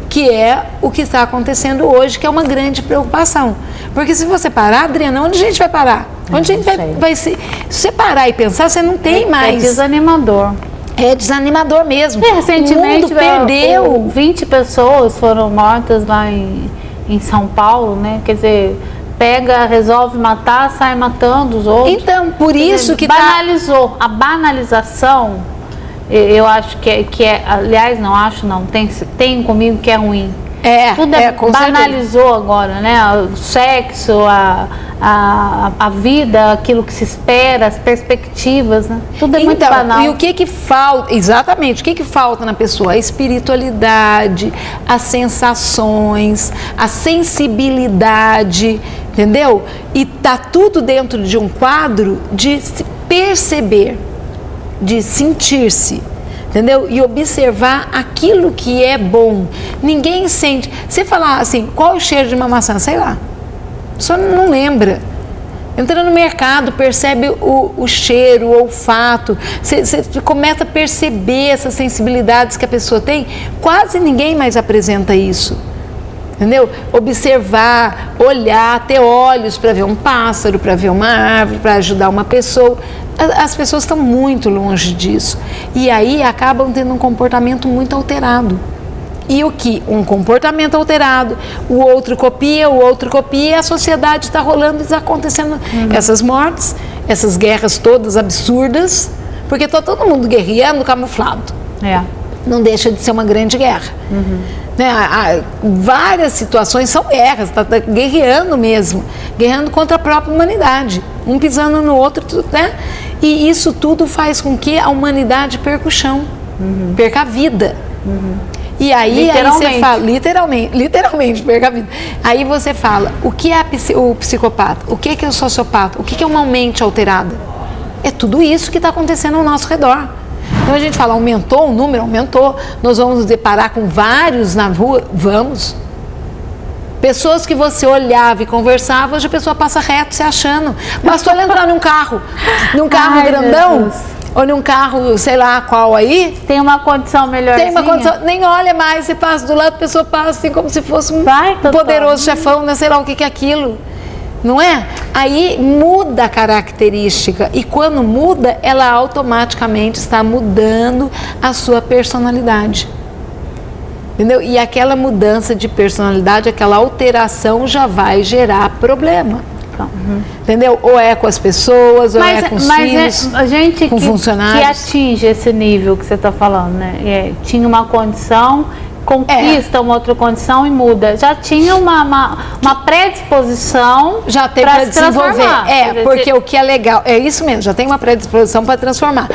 que é o que está acontecendo hoje, que é uma grande preocupação. Porque se você parar, Adriana, onde a gente vai parar? Onde a gente vai se você parar e pensar, você não tem mais. É desanimador. É desanimador mesmo. Recentemente, o mundo perdeu. 20 pessoas foram mortas lá em São Paulo, né? Quer dizer, resolve matar, sai matando os outros. Então, por isso que banalizou. A banalização, eu acho que é, aliás, não acho não, tem comigo que é ruim. Tudo banalizou agora, né? O sexo, a vida, aquilo que se espera, as perspectivas, né? Tudo é muito banal. E o que falta, exatamente, o que falta na pessoa? A espiritualidade, as sensações, a sensibilidade, entendeu? E tá tudo dentro de um quadro de se perceber, de sentir-se, entendeu? E observar aquilo que é bom. Ninguém sente. Você falar assim, qual é o cheiro de uma maçã? Sei lá. Só não lembra. Entra no mercado, percebe o cheiro, o olfato. Você começa a perceber essas sensibilidades que a pessoa tem. Quase ninguém mais apresenta isso. Entendeu? Observar, olhar, ter olhos para ver um pássaro, para ver uma árvore, para ajudar uma pessoa. As pessoas estão muito longe disso. E aí acabam tendo um comportamento muito alterado. E o que? Um comportamento alterado, o outro copia, e a sociedade está rolando e está acontecendo essas mortes, essas guerras todas absurdas, porque está todo mundo guerreando camuflado. Não deixa de ser uma grande guerra. Né? Várias situações são guerras, está guerreando mesmo, guerreando contra a própria humanidade, um pisando no outro, né? E isso tudo faz com que a humanidade perca o chão, perca a vida. E aí você fala, literalmente perca a vida. Aí você fala, o que é o psicopata? O que é o sociopata? O que é uma mente alterada? É tudo isso que está acontecendo ao nosso redor. Então a gente fala, aumentou o número? Aumentou. Nós vamos nos deparar com vários na rua? Vamos. Pessoas que você olhava e conversava, hoje a pessoa passa reto se achando. Bastou ela entrar num carro grandão, ou num carro, sei lá qual aí. Tem uma condição melhorzinha. Tem uma condição, nem olha mais, você passa do lado, a pessoa passa assim como se fosse um poderoso chefão, né? Sei lá o que é aquilo. Não é? Aí muda a característica e quando muda, ela automaticamente está mudando a sua personalidade. Entendeu? E aquela mudança de personalidade, aquela alteração já vai gerar problema. Entendeu? Ou é com as pessoas, ou é com os filhos, a gente com funcionários. Que atinge esse nível que você está falando, né? Tinha uma condição, conquista uma outra condição e muda. Já tinha uma predisposição já tem para desenvolver. Porque o que é legal, é isso mesmo, já tem uma predisposição para transformar,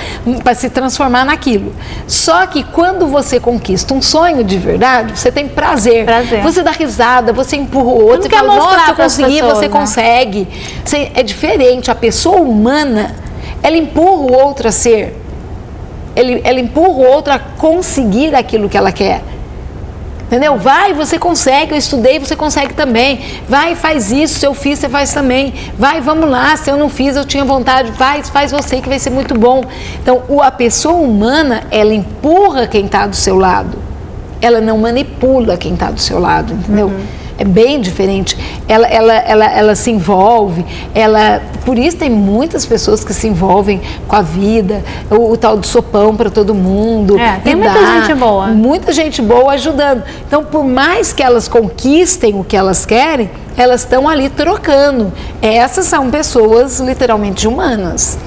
para se transformar naquilo. Só que quando você conquista um sonho de verdade, você tem prazer. Você dá risada, você empurra o outro, você fala, nossa, eu consegui, você consegue. É diferente, a pessoa humana, ela empurra o outro a ser. Ela empurra o outro a conseguir aquilo que ela quer. Entendeu? Vai, você consegue, eu estudei, você consegue também. Vai, faz isso, se eu fiz, você faz também. Vai, vamos lá, se eu não fiz, eu tinha vontade, faz você que vai ser muito bom. Então, a pessoa humana, ela empurra quem está do seu lado. Ela não manipula quem está do seu lado, entendeu? É bem diferente. Ela se envolve, por isso tem muitas pessoas que se envolvem com a vida, o tal do sopão para todo mundo. Tem muita gente boa. Muita gente boa ajudando. Então, por mais que elas conquistem o que elas querem, elas estão ali trocando. Essas são pessoas literalmente humanas.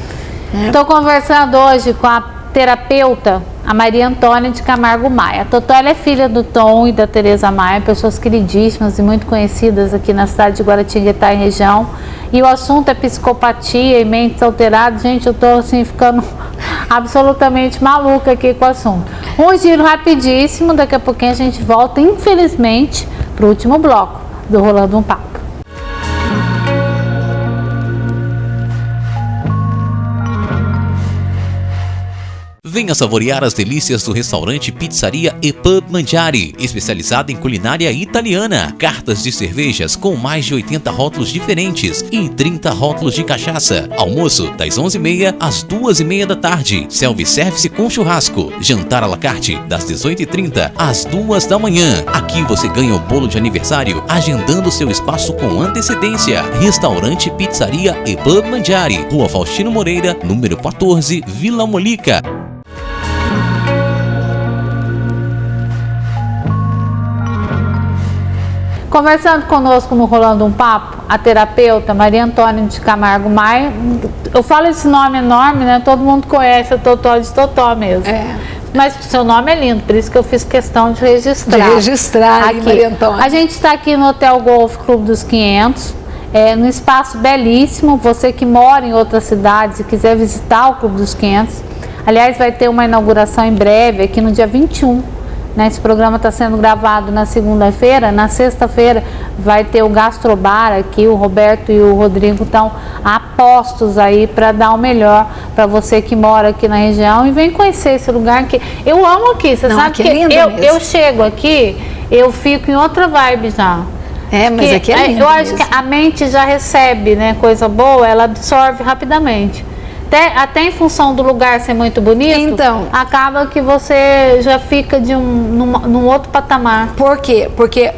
Estou conversando hoje com a terapeuta, a Maria Antônia de Camargo Maia. A Totó, ela é filha do Tom e da Tereza Maia, pessoas queridíssimas e muito conhecidas aqui na cidade de Guaratinguetá e região. E o assunto é psicopatia e mentes alteradas. Gente, eu tô assim ficando absolutamente maluca aqui com o assunto. Um giro rapidíssimo, daqui a pouquinho a gente volta, infelizmente, para o último bloco do Rolando um Papo. Venha saborear as delícias do restaurante Pizzaria e Pub Mangiare, especializado em culinária italiana. Cartas de cervejas com mais de 80 rótulos diferentes e 30 rótulos de cachaça. Almoço das 11h30 às 2h30 da tarde. Self-service com churrasco. Jantar à la carte das 18h30 às 2 da manhã. Aqui você ganha o bolo de aniversário agendando seu espaço com antecedência. Restaurante Pizzaria e Pub Mangiare, Rua Faustino Moreira, número 14, Vila Molica. Conversando conosco no Rolando um Papo, a terapeuta Maria Antônia de Camargo Maia. Eu falo esse nome enorme, né? Todo mundo conhece a Totó de Totó mesmo. Mas o seu nome é lindo, por isso que eu fiz questão de registrar. De registrar aqui, Maria Antônia. A gente está aqui no Hotel Golf Clube dos 500, num espaço belíssimo. Você que mora em outras cidades e quiser visitar o Clube dos 500, aliás, vai ter uma inauguração em breve, aqui no dia 21. Esse programa está sendo gravado na segunda-feira. Na sexta-feira vai ter o Gastrobar aqui. O Roberto e o Rodrigo estão apostos aí para dar o melhor para você que mora aqui na região e vem conhecer esse lugar que eu amo aqui. Você sabe que eu chego aqui, eu fico em outra vibe já. Mas aqui é lindo. Eu acho que a mente já recebe, né, coisa boa, ela absorve rapidamente. Até em função do lugar ser muito bonito, então, acaba que você já fica num outro patamar. Por quê? Porque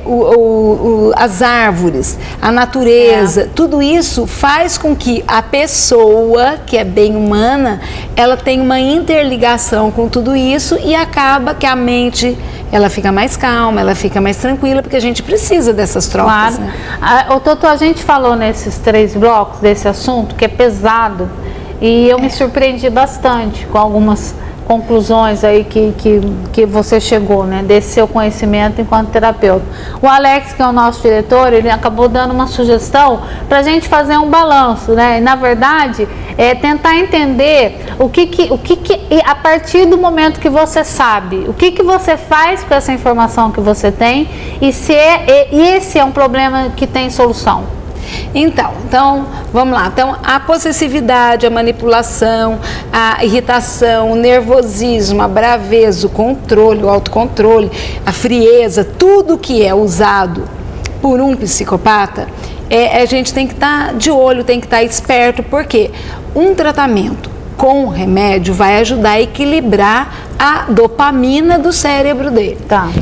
as árvores, a natureza, tudo isso faz com que a pessoa, que é bem humana, ela tenha uma interligação com tudo isso e acaba que a mente, ela fica mais calma, ela fica mais tranquila, porque a gente precisa dessas trocas. Claro. Né? Totó, a gente falou nesses 3 blocos desse assunto, que é pesado. E eu me surpreendi bastante com algumas conclusões aí que você chegou, né, desse seu conhecimento enquanto terapeuta. O Alex, que é o nosso diretor, ele acabou dando uma sugestão para a gente fazer um balanço, né? E, na verdade, tentar entender o que a partir do momento que você sabe, o que você faz com essa informação que você tem e se esse é um problema que tem solução. Então, vamos lá. Então, a possessividade, a manipulação, a irritação, o nervosismo, a braveza, o controle, o autocontrole, a frieza, tudo que é usado por um psicopata, a gente tem que estar de olho, tem que estar esperto, porque um tratamento com remédio vai ajudar a equilibrar a dopamina do cérebro dele.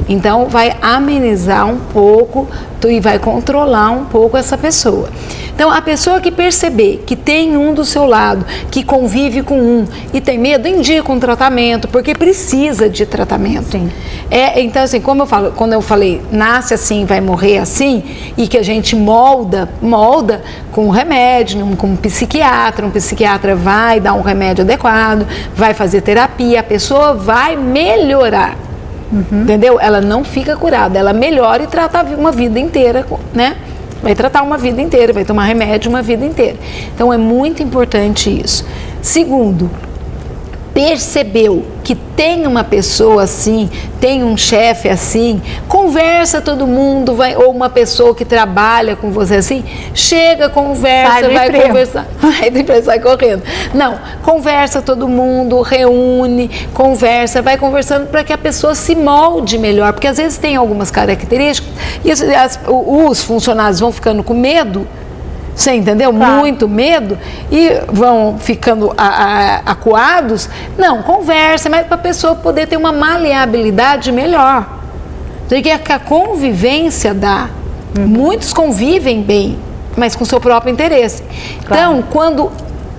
Então, vai amenizar um pouco e vai controlar um pouco essa pessoa. Então, a pessoa que perceber que tem um do seu lado, que convive com um e tem medo, indica um tratamento, porque precisa de tratamento. Sim. Então, assim, quando eu falei, nasce assim, vai morrer assim, e que a gente molda com remédio, com um psiquiatra vai dar um remédio adequado, vai fazer terapia, a pessoa vai melhorar. Entendeu? Ela não fica curada, ela melhora e trata uma vida inteira, né? Vai tratar uma vida inteira, vai tomar remédio uma vida inteira. Então é muito importante isso. Segundo, percebeu que tem uma pessoa assim, tem um chefe assim, conversa todo mundo, ou uma pessoa que trabalha com você assim, chega, conversa, vai conversar, sai correndo. Não, conversa todo mundo, reúne, conversa, vai conversando para que a pessoa se molde melhor, porque às vezes tem algumas características e os funcionários vão ficando com medo. Você entendeu? Claro. Muito medo e vão ficando acuados. Não, conversa, mas para a pessoa poder ter uma maleabilidade melhor. Porque a convivência dá. Muitos convivem bem, mas com seu próprio interesse. Claro. Então, quando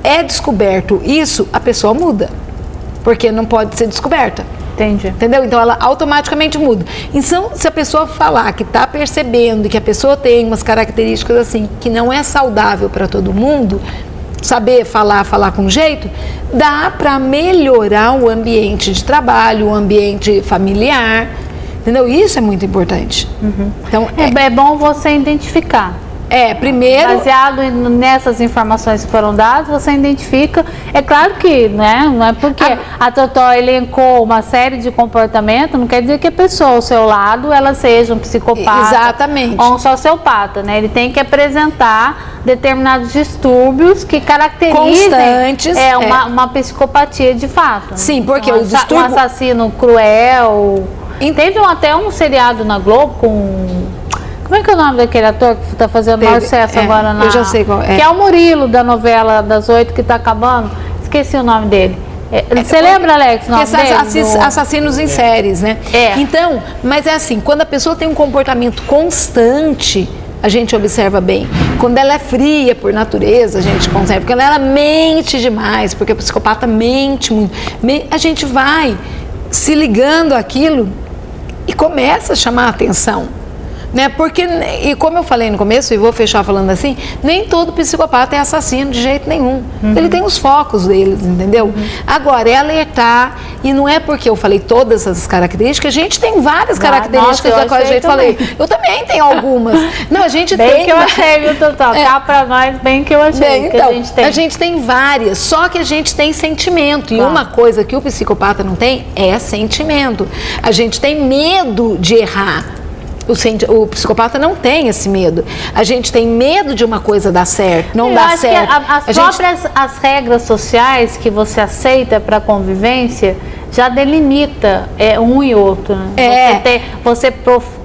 é descoberto isso, a pessoa muda. Porque não pode ser descoberta. Entendi. Entendeu? Então ela automaticamente muda. Então, se a pessoa falar que está percebendo que a pessoa tem umas características assim, que não é saudável para todo mundo, saber falar com jeito, dá para melhorar o ambiente de trabalho, o ambiente familiar, entendeu? Isso é muito importante. Então, É bom você identificar. Primeiro... Baseado nessas informações que foram dadas, você identifica. É claro que, né, não é porque a Totó elencou uma série de comportamentos, não quer dizer que a pessoa ao seu lado, ela seja um psicopata. Exatamente. Ou um sociopata, né? Ele tem que apresentar determinados distúrbios que caracterizem constantes, uma psicopatia de fato. Sim, porque então, o distúrbio... Um assassino cruel. Teve até um seriado na Globo com... Como é que é o nome daquele ator que está fazendo maior sucesso agora na... Eu já sei qual é. Que é o Murilo, da novela das 8 que está acabando. Esqueci o nome dele. Você lembra, Alex, o nome dele? Assassinos em séries, né? Então, mas é assim, quando a pessoa tem um comportamento constante, a gente observa bem. Quando ela é fria por natureza, a gente consegue. Quando ela mente demais, porque o psicopata mente muito, a gente vai se ligando àquilo e começa a chamar a atenção. Né? Porque, e como eu falei no começo, e vou fechar falando assim, nem todo psicopata é assassino de jeito nenhum. Ele tem os focos deles, entendeu? Agora, é alertar, e não é porque eu falei todas essas características, a gente tem várias características da qual a gente falei. Eu também tenho algumas. Não, a gente bem tem... que eu achei, viu, Totó? Cá pra nós, bem que eu achei. Bem, então, a gente tem várias, só que a gente tem sentimento. E uma coisa que o psicopata não tem é sentimento. A gente tem medo de errar. O psicopata não tem esse medo. A gente tem medo de uma coisa dar certo, não dar certo. As regras sociais que você aceita para convivência já delimita um e outro. Né? Você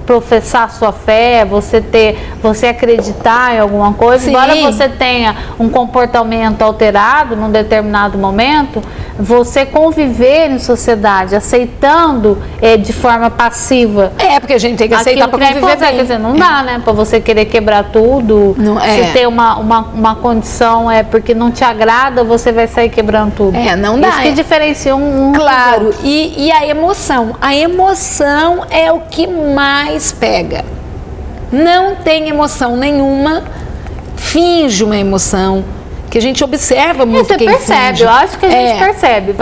professar sua fé, você acreditar em alguma coisa, Sim. Embora você tenha um comportamento alterado num determinado momento, você conviver em sociedade, aceitando de forma passiva. Porque a gente tem que aceitar para conviver bem. Quer dizer, não dá, né? Para você querer quebrar tudo, se ter uma condição porque não te agrada, você vai sair quebrando tudo. Não dá. Isso que diferencia um Claro, e a emoção. A emoção é o que mais pega. Não tem emoção nenhuma, finge uma emoção, que a gente observa muito você quem percebe, finge. eu acho que a gente percebe.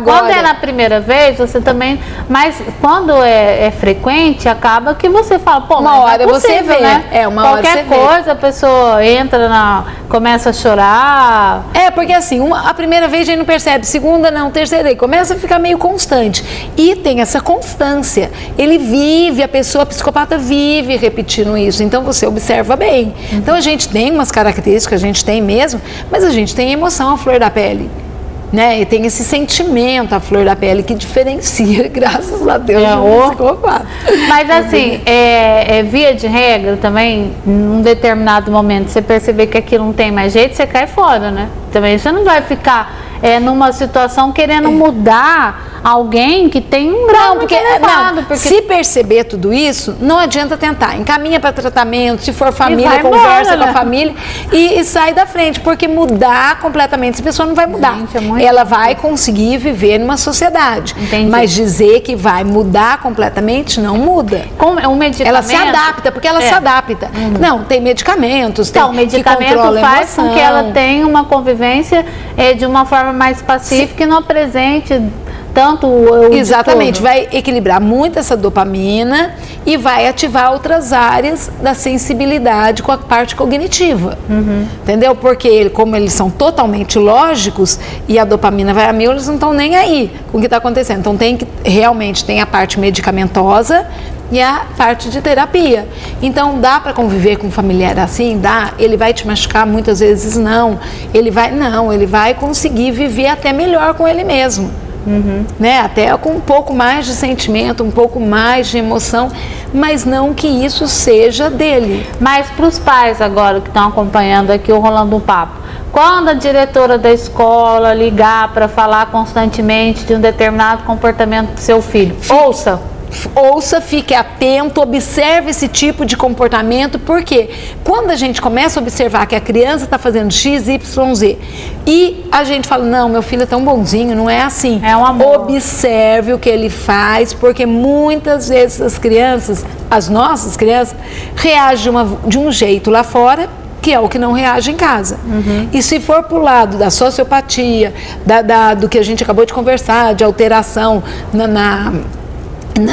Quando é na primeira vez, você também... Mas quando é frequente, acaba que você fala, uma hora você vê, né? Qualquer coisa, a pessoa entra começa a chorar. Porque assim, a primeira vez a gente não percebe, segunda não, terceira, começa a ficar meio constante. E tem essa constância. Ele vive, a psicopata vive repetindo isso. Então você observa bem. Então a gente tem umas características, a gente tem mesmo, mas a gente tem emoção à flor da pele, né? E tem esse sentimento à flor da pele que diferencia, graças a Deus, do psicopata. Mas assim, via de regra também, num determinado momento, você perceber que aquilo não tem mais jeito, você cai fora, né? Também você não vai ficar numa situação querendo mudar alguém que tem um grau muito elevado. Porque se perceber tudo isso, não adianta tentar. Encaminha para tratamento, se for família, conversa com a família e sai da frente, porque mudar completamente, essa pessoa não vai mudar. Ela vai conseguir viver numa sociedade. Entendi. Mas dizer que vai mudar completamente, não muda. Um medicamento... Ela se adapta, porque ela se adapta. Não, tem medicamentos, o medicamento faz com que ela tenha uma convivência de uma forma mais pacífica e não apresente tanto o Exatamente, vai equilibrar muito essa dopamina e vai ativar outras áreas da sensibilidade com a parte cognitiva, entendeu? Porque como eles são totalmente lógicos e a dopamina vai a mil, eles não estão nem aí com o que está acontecendo. Então realmente tem a parte medicamentosa e a parte de terapia. Então dá para conviver com um familiar assim? Dá. Ele vai te machucar muitas vezes? Não. Ele vai conseguir viver até melhor com ele mesmo. Né? Até com um pouco mais de sentimento, um pouco mais de emoção, mas não que isso seja dele. Mas para os pais agora que estão acompanhando aqui o Rolando um Papo, quando a diretora da escola ligar para falar constantemente de um determinado comportamento do seu filho, ouça, fique atento, observe esse tipo de comportamento, porque quando a gente começa a observar que a criança está fazendo X, Y, Z e a gente fala, não, meu filho é tão bonzinho, não é assim. É um amor. Observe o que ele faz, porque muitas vezes as nossas crianças, reagem de um jeito lá fora que é o que não reage em casa. E se for para o lado da sociopatia, do que a gente acabou de conversar, de alteração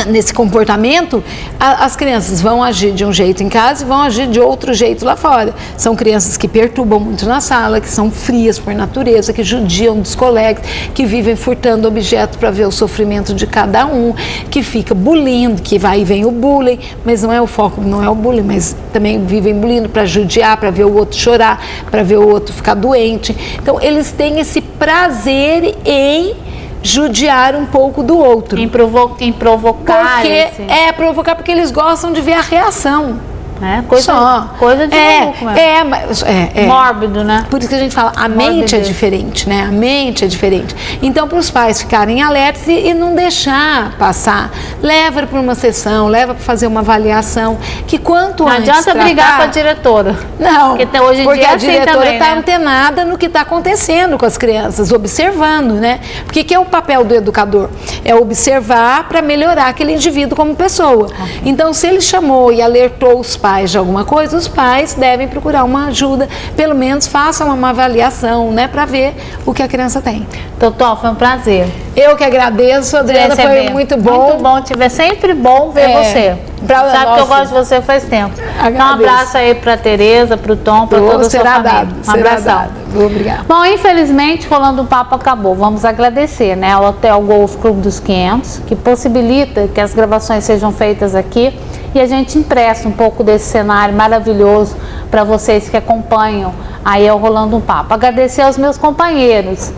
nesse comportamento, as crianças vão agir de um jeito em casa e vão agir de outro jeito lá fora. São crianças que perturbam muito na sala, que são frias por natureza, que judiam dos colegas, que vivem furtando objetos para ver o sofrimento de cada um, que fica bullying, que vai e vem o bullying, mas não é o foco, não é o bullying, mas também vivem bullying para judiar, para ver o outro chorar, para ver o outro ficar doente. Então, eles têm esse prazer em judiar um pouco do outro. Em provocar. Provocar porque eles gostam de ver a reação. Coisa de maluco mesmo. Mórbido, né? Por isso que a gente fala, a mente é diferente, né? A mente é diferente. Então, para os pais ficarem alertas e não deixar passar, leva para uma sessão, leva para fazer uma avaliação, que quanto não antes adianta brigar com a diretora. Não, porque hoje em porque dia a diretora está né? antenada no que está acontecendo com as crianças, observando, né? Porque que é o papel do educador? É observar para melhorar aquele indivíduo como pessoa. Então, se ele chamou e alertou os pais de alguma coisa, os pais devem procurar uma ajuda, pelo menos façam uma avaliação, né, para ver o que a criança tem. Totó, foi um prazer. Eu que agradeço, Adriana, foi muito bom. Muito bom, é sempre bom ver você. Sabe que eu gosto de você faz tempo. Então, um abraço aí pra Tereza, pro Tom, pra toda a sua família. Um abração. Obrigada. Bom, infelizmente, Rolando o Papo acabou. Vamos agradecer, né, ao Hotel Golf Clube dos 500, que possibilita que as gravações sejam feitas aqui e a gente empresta um pouco desse cenário maravilhoso para vocês que acompanham aí ao Rolando um Papo. Agradecer aos meus companheiros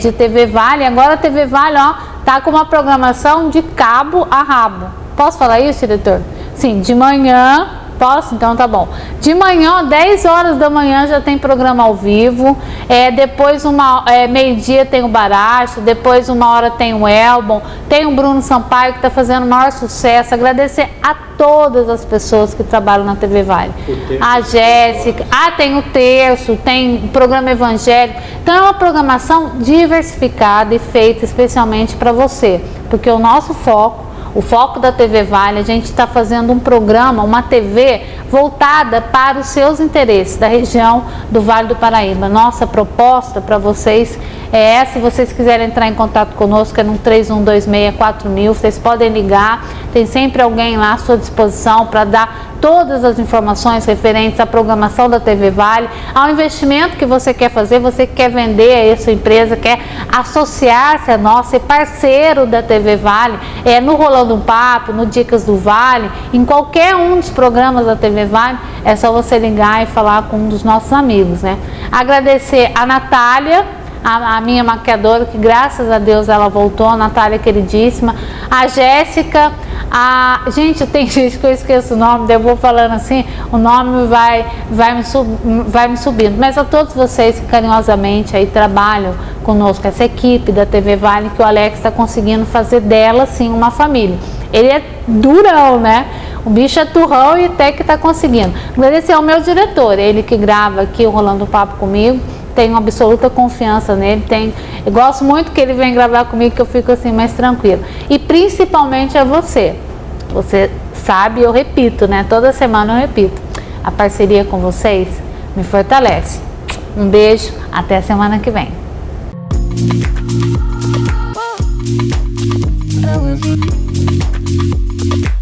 de TV Vale. Agora a TV Vale, tá com uma programação de cabo a rabo. Posso falar isso, diretor? Sim, de manhã. Posso? Então tá bom. De manhã, 10 horas da manhã já tem programa ao vivo. Depois, meio-dia tem o Baracho. Depois, 1h tem o Elbon. Tem o Bruno Sampaio, que está fazendo o maior sucesso. Agradecer a todas as pessoas que trabalham na TV Vale. A Jéssica. Tem o Terço, tem o programa evangélico. Então é uma programação diversificada e feita especialmente para você. Porque o nosso foco, o foco da TV Vale, a gente está fazendo um programa, uma TV voltada para os seus interesses da região do Vale do Paraíba. Nossa proposta para vocês é essa. Se vocês quiserem entrar em contato conosco, é no 31264000, vocês podem ligar, tem sempre alguém lá à sua disposição para dar todas as informações referentes à programação da TV Vale, ao investimento que você quer fazer, você quer vender a sua empresa, quer associar-se a nós, ser parceiro da TV Vale, no Rolando um Papo, no Dicas do Vale, em qualquer um dos programas da TV Vale, é só você ligar e falar com um dos nossos amigos, né? Agradecer a Natália, a minha maquiadora, que graças a Deus ela voltou, a Natália queridíssima, a Jéssica, gente, tem gente que eu esqueço o nome, eu vou falando assim, o nome vai me subindo, mas a todos vocês que carinhosamente aí trabalham conosco, essa equipe da TV Vale, que o Alex está conseguindo fazer dela, sim, uma família. Ele é durão, né? O bicho é turrão e até que está conseguindo. Agradecer ao meu diretor, ele que grava aqui o Rolando o Papo comigo, tenho absoluta confiança nele, eu gosto muito que ele vem gravar comigo, que eu fico assim mais tranquilo. E principalmente a você. Você sabe, eu repito, né? Toda semana eu repito. A parceria com vocês me fortalece. Um beijo, até a semana que vem. I will be